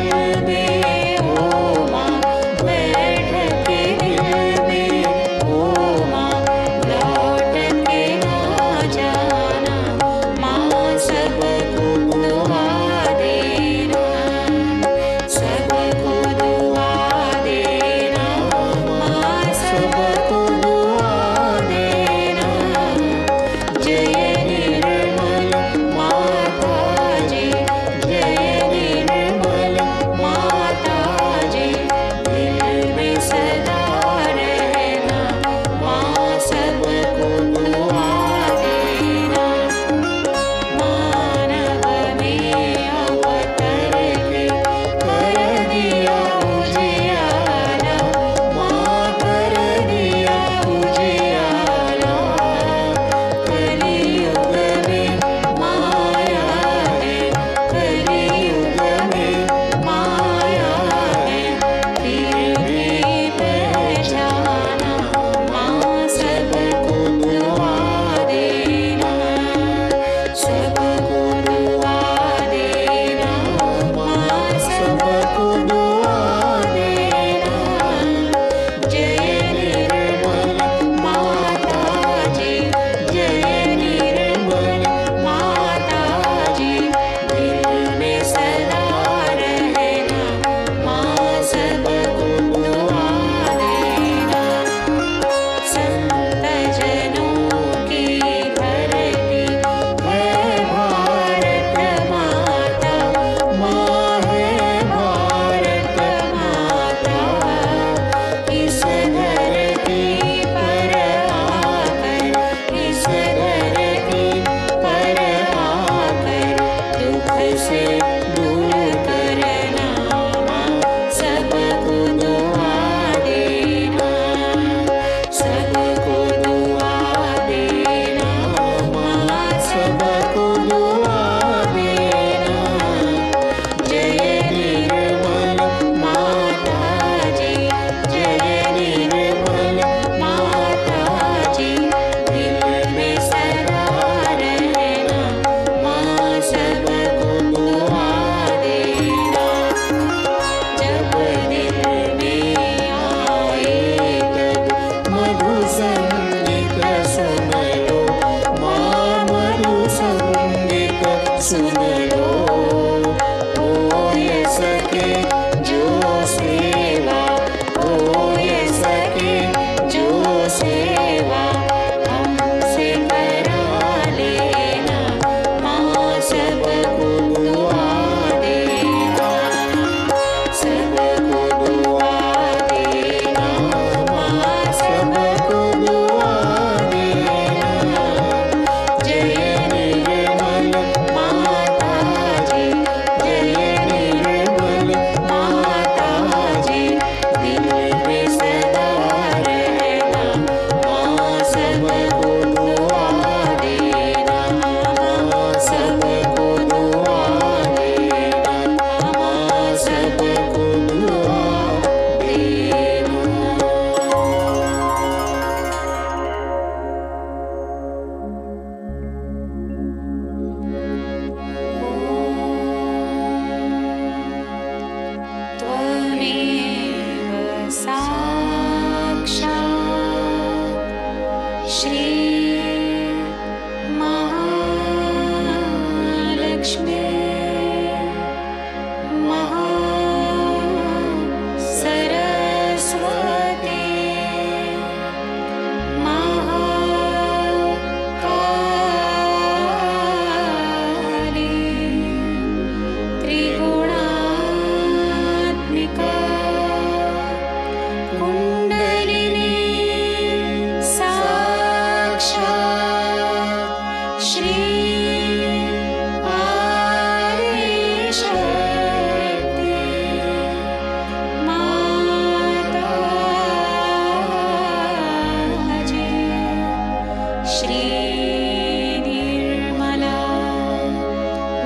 Speaker 2: में ओ माँ, बैठ के दिल में ओ माँ। लौट के ना जाना माँ, सबको दुआ देना। सबको दुआ देना माँ, सबको दुआ श्री महालक्ष्मी महासरस्वती महाकाली त्रिगुणात्मिका कुण्डलिनी साक्षात् श्री आदिशक्ति माताजी श्री निर्मला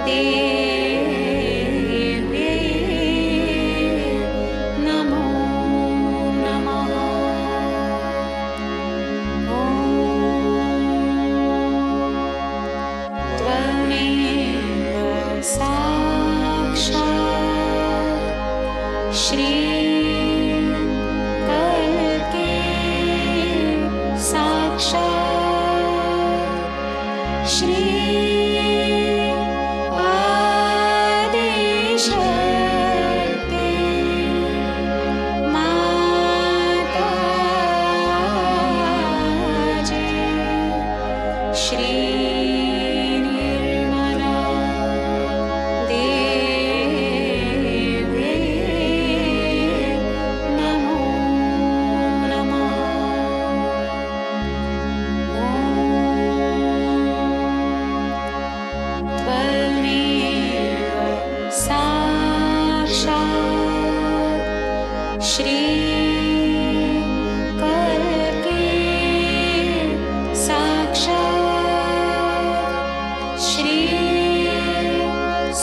Speaker 2: देव्यै नमो नमः। ॐ त्वमेव साक्षात् श्री कल्के साक्षात् श्री आदिशक्ति माताजी श्री निर्मला देव्यै नमो नमः। त्वमेव साक्षात् श्री कल्के साक्षात् श्री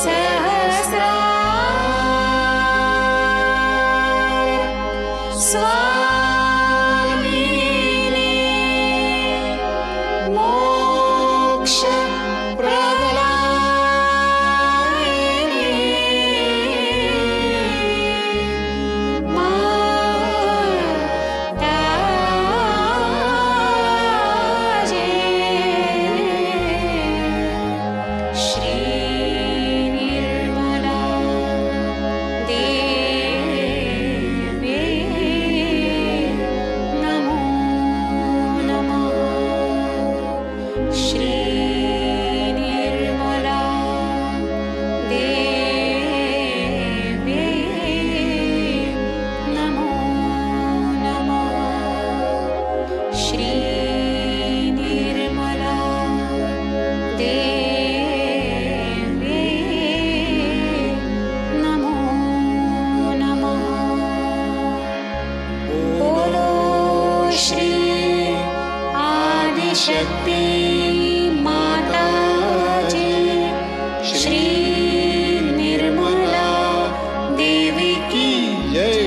Speaker 2: सहस्रार स्वामिनी मोक्ष माताजी श्री निर्मला देव्यै नमो नमः। श्री निर्मला देव्यै नमो नमः। श्री निर्मला देव्यै नमो नमः। बोलो श्री आदिशक्ति माताजी श्री निर्मला देवी की
Speaker 4: जय।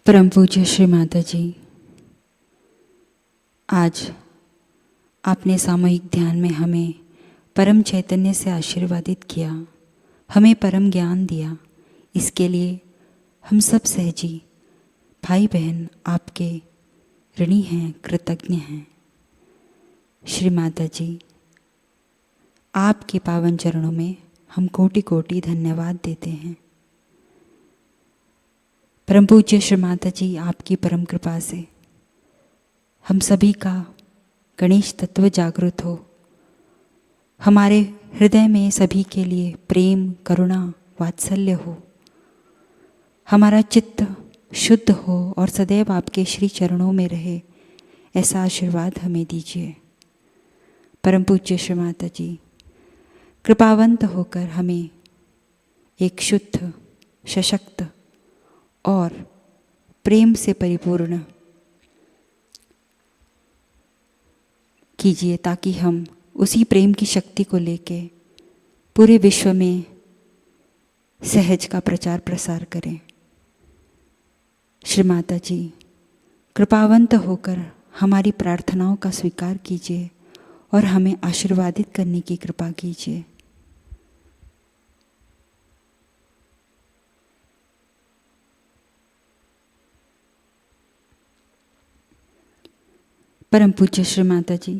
Speaker 1: परम पूज्य श्री माता जी, आज आपने सामूहिक ध्यान में हमें परम चैतन्य से आशीर्वादित किया, हमें परम ज्ञान दिया। इसके लिए हम सब सहजी भाई बहन आपके ऋणी हैं, कृतज्ञ हैं। श्री माता जी, आपके पावन चरणों में हम कोटि कोटि धन्यवाद देते हैं। परम पूज्य श्री माता जी, आपकी परम कृपा से हम सभी का गणेश तत्व जागृत हो, हमारे हृदय में सभी के लिए प्रेम, करुणा, वात्सल्य हो, हमारा चित्त शुद्ध हो और सदैव आपके श्री चरणों में रहे, ऐसा आशीर्वाद हमें दीजिए। परम पूज्य श्री माता जी, कृपावंत होकर हमें एक शुद्ध, सशक्त और प्रेम से परिपूर्ण कीजिए, ताकि हम उसी प्रेम की शक्ति को लेके पूरे विश्व में सहज का प्रचार प्रसार करें। श्री माता जी, कृपावंत होकर हमारी प्रार्थनाओं का स्वीकार कीजिए और हमें आशीर्वादित करने की कृपा कीजिए। परम पूज्य श्री माता जी,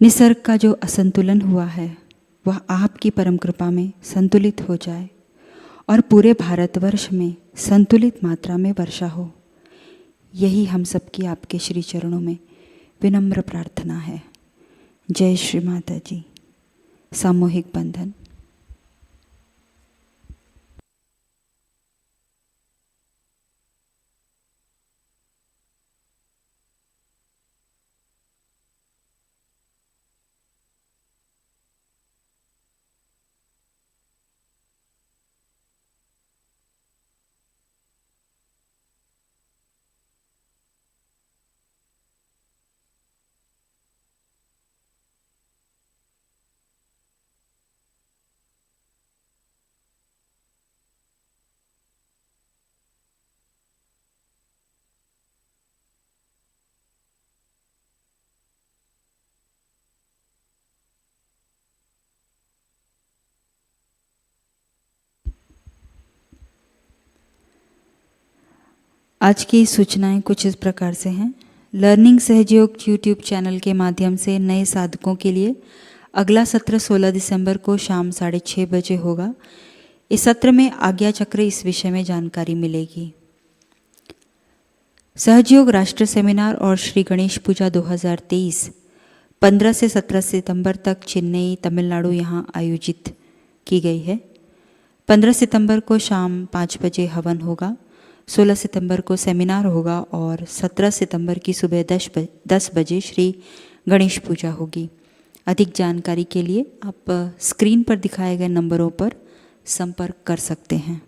Speaker 1: निसर्ग का जो असंतुलन हुआ है वह आपकी परम कृपा में संतुलित हो जाए और पूरे भारतवर्ष में संतुलित मात्रा में वर्षा हो, यही हम सबकी आपके श्री चरणों में विनम्र प्रार्थना है। जय श्री माता जी। सामूहिक बंधन। आज की सूचनाएं कुछ इस प्रकार से हैं। लर्निंग सहयोग यूट्यूब चैनल के माध्यम से नए साधकों के लिए अगला सत्र 16 दिसंबर को शाम 6:30 बजे होगा। इस सत्र में आज्ञा चक्र इस विषय में जानकारी मिलेगी। सहयोग राष्ट्र सेमिनार और श्री गणेश पूजा 2023 15 से 17 सितंबर तक चेन्नई, तमिलनाडु यहाँ आयोजित की गई है। 15 सितंबर को शाम 5 बजे हवन होगा, 16 सितंबर को सेमिनार होगा और 17 सितंबर की सुबह 10 बजे श्री गणेश पूजा होगी। अधिक जानकारी के लिए आप स्क्रीन पर दिखाए गए नंबरों पर संपर्क कर सकते हैं।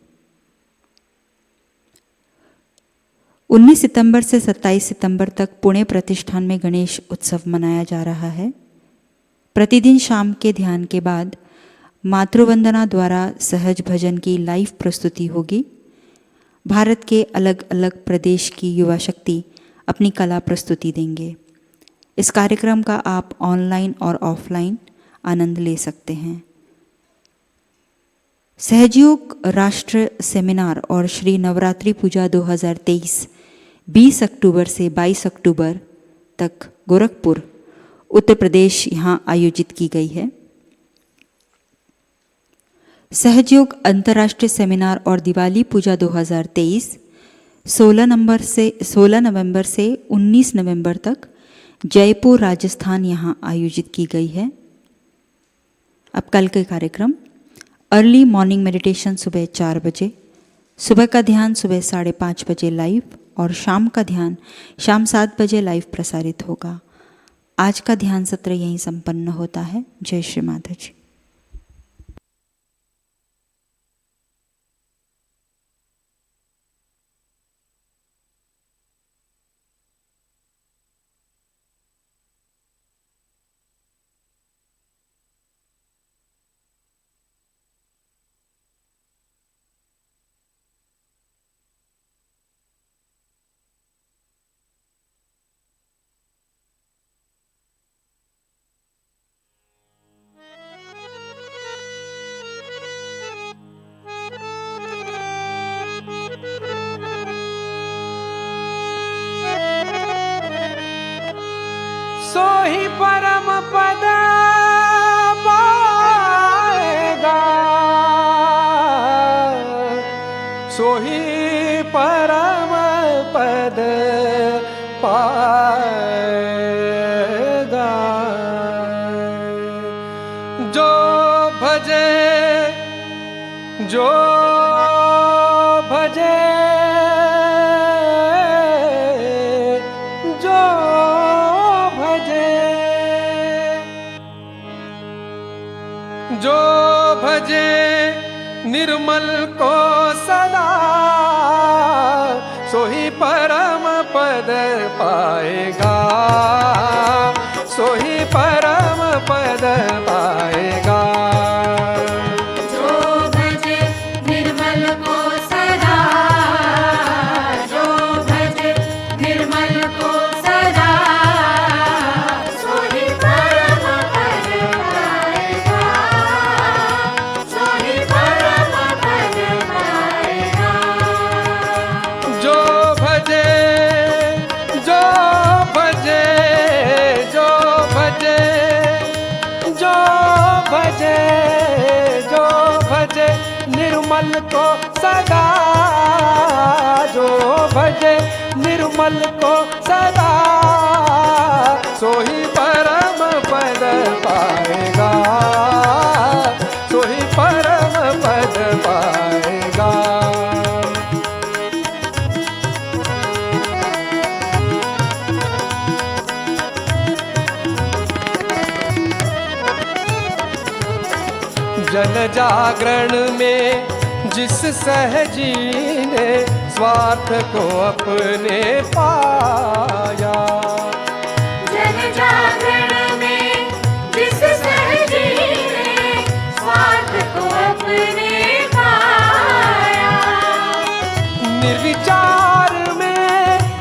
Speaker 1: 19 सितंबर से 27 सितंबर तक पुणे प्रतिष्ठान में गणेश उत्सव मनाया जा रहा है। प्रतिदिन शाम के ध्यान के बाद मातृवंदना द्वारा सहज भजन की लाइव प्रस्तुति होगी। भारत के अलग अलग प्रदेश की युवा शक्ति अपनी कला प्रस्तुति देंगे। इस कार्यक्रम का आप ऑनलाइन और ऑफलाइन आनंद ले सकते हैं। सहयोग राष्ट्र सेमिनार और श्री नवरात्रि पूजा 2023 20 अक्टूबर से 22 अक्टूबर तक गोरखपुर, उत्तर प्रदेश यहाँ आयोजित की गई है। सहयोग अंतर्राष्ट्रीय सेमिनार और दिवाली पूजा 2023 16 नवंबर से 19 नवंबर तक जयपुर, राजस्थान यहाँ आयोजित की गई है। अब कल के कार्यक्रम: अर्ली मॉर्निंग मेडिटेशन सुबह 4 बजे, सुबह का ध्यान सुबह 5:30 बजे लाइव और शाम का ध्यान शाम 7 बजे लाइव प्रसारित होगा। आज का ध्यान सत्र यहीं संपन्न होता है। जय श्री माता जी।
Speaker 4: सोही परम पद पाएगा, सोही परम पद पाएगा। जो भजे जो भजे जो भजे जो भजे निर्मल को सदा, सोही परम पद पाएगा, सोही परम पद पाएगा।
Speaker 2: जो भजे निर्मल को सदा, जो भजे निर्मल को सदा, सोही परम पद पाएगा, सोही परम पद पाएगा।
Speaker 4: जो भजे जो भजे जो भजे जो भजे जो भजे निर्मल को सदा, जो भजे निर्मल को सदा, सोही परम पद पाएगा, सोही परम पद पाएगा। जन जागरण में जिस सहजी ने स्वार्थ को अपने पाया,
Speaker 2: जन जागरण में जिस सहजी ने स्वार्थ को अपने पाया,
Speaker 4: निर्विचार में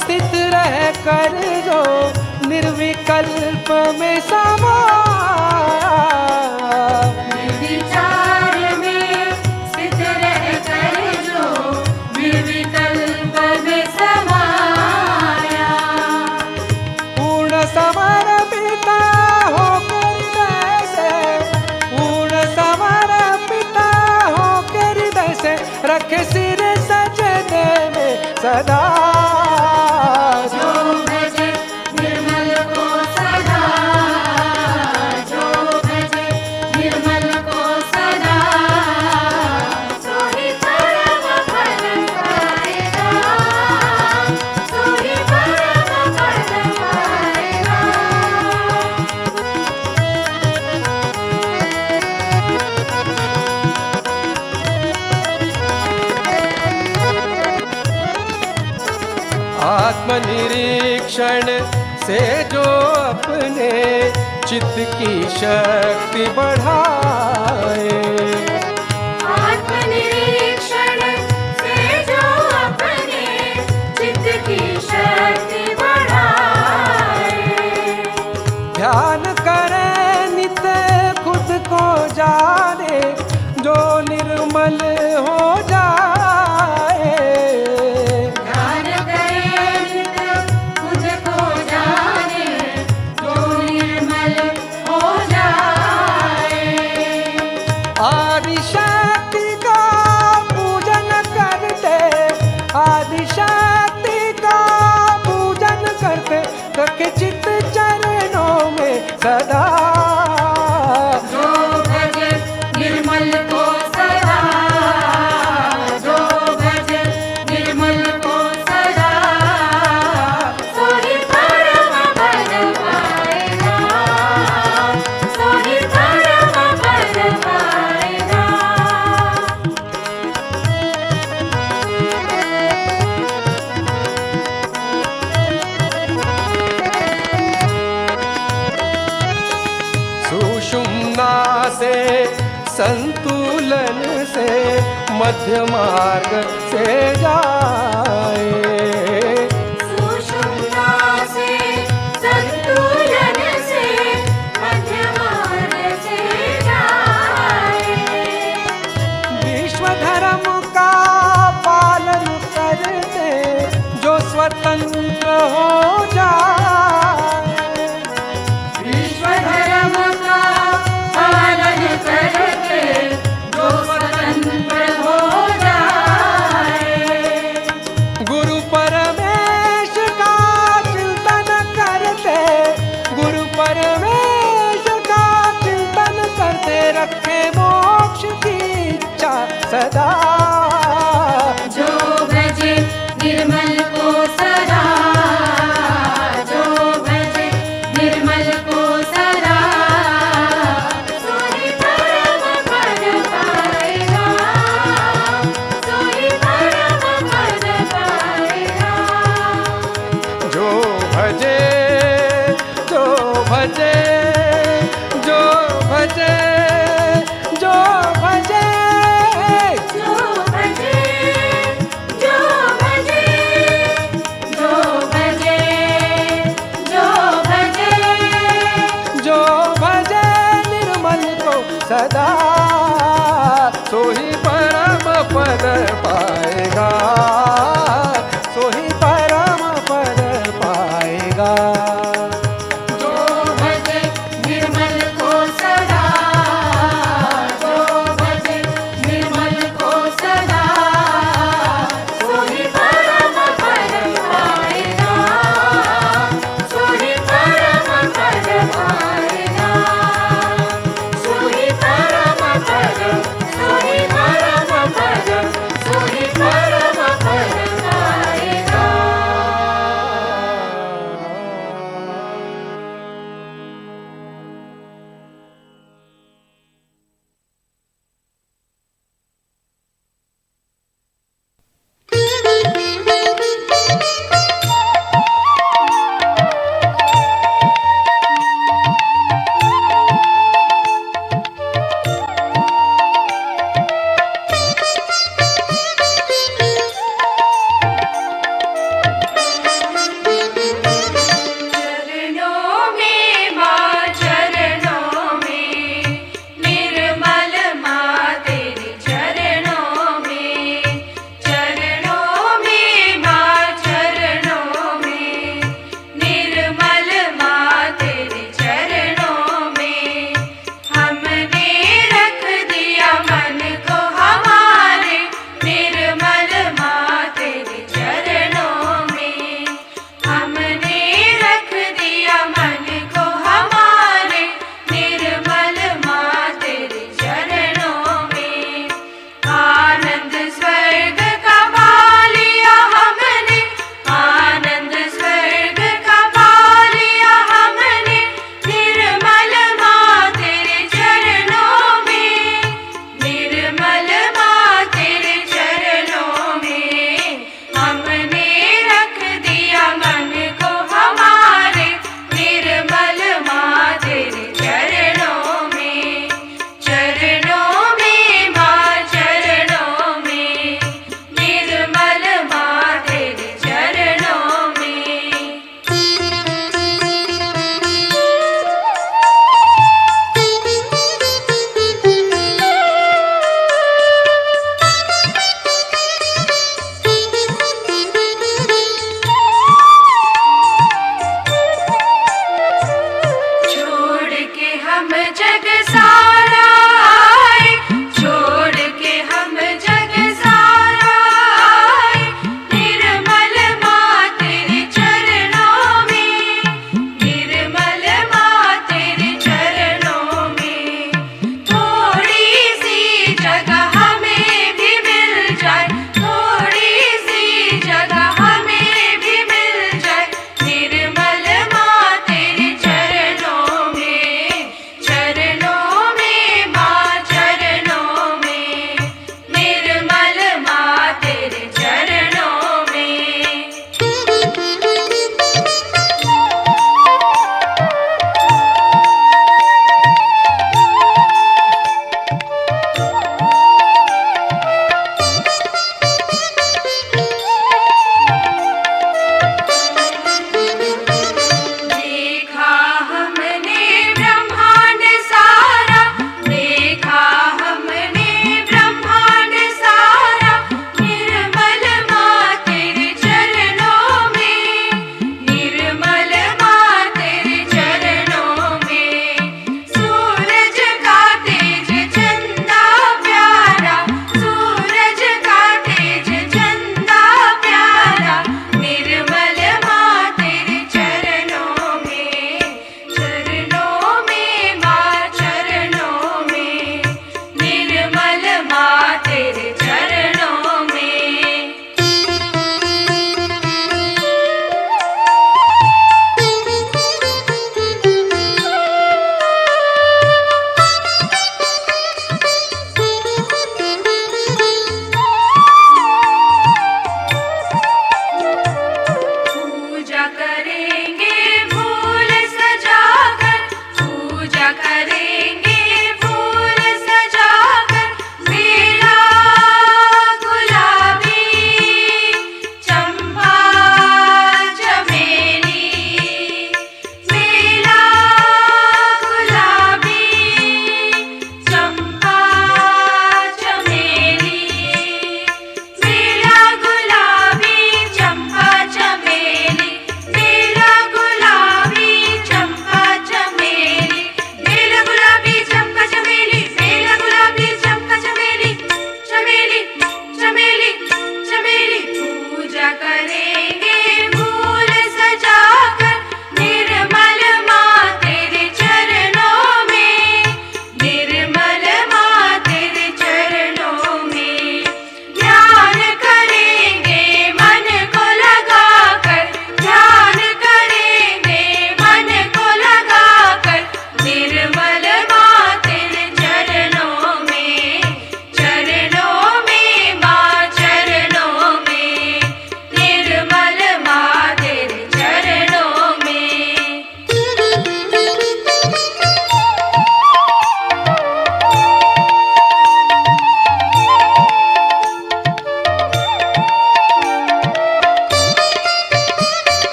Speaker 4: स्थित रह कर जो निर्विकल्प में समाया,
Speaker 2: निर्विचार में स्थित रहकर जो निर्विकल्प में समाया,
Speaker 4: पूर्ण समर्पिता होकर हृदय से, पूर्ण समर्पिता होकर हृदय से, रखे सिर सजदे में सदा।
Speaker 2: जो भजे निर्मल को सदा, जो भजे निर्मल को सदा, सोही परम पद पाएगा, सोही परम पद पाएगा।
Speaker 4: आत्मनिरीक्षण से जो अपने चित्त की शक्ति बढ़ाए,
Speaker 2: आत्मनिरीक्षण से जो अपने चित्त की शक्ति बढ़ाए,
Speaker 4: ध्यान करे नित खुद को जाने, जो निर्मल हो जाए,
Speaker 2: ध्यान करे नित खुद को जाने, जो निर्मल हो जाए।
Speaker 4: आदि शक्ति का पूजन करते, आदि शक्ति का पूजन करते, रखे चित्त चरणों में सदा।
Speaker 2: जो भजे निर्मल को सदा, जो भजे निर्मल को सदा, सोही परम पद पाएगा, सोही परम पद पाएगा।
Speaker 4: सुषुम्ना से संतुलन से मध्य मार्ग से जा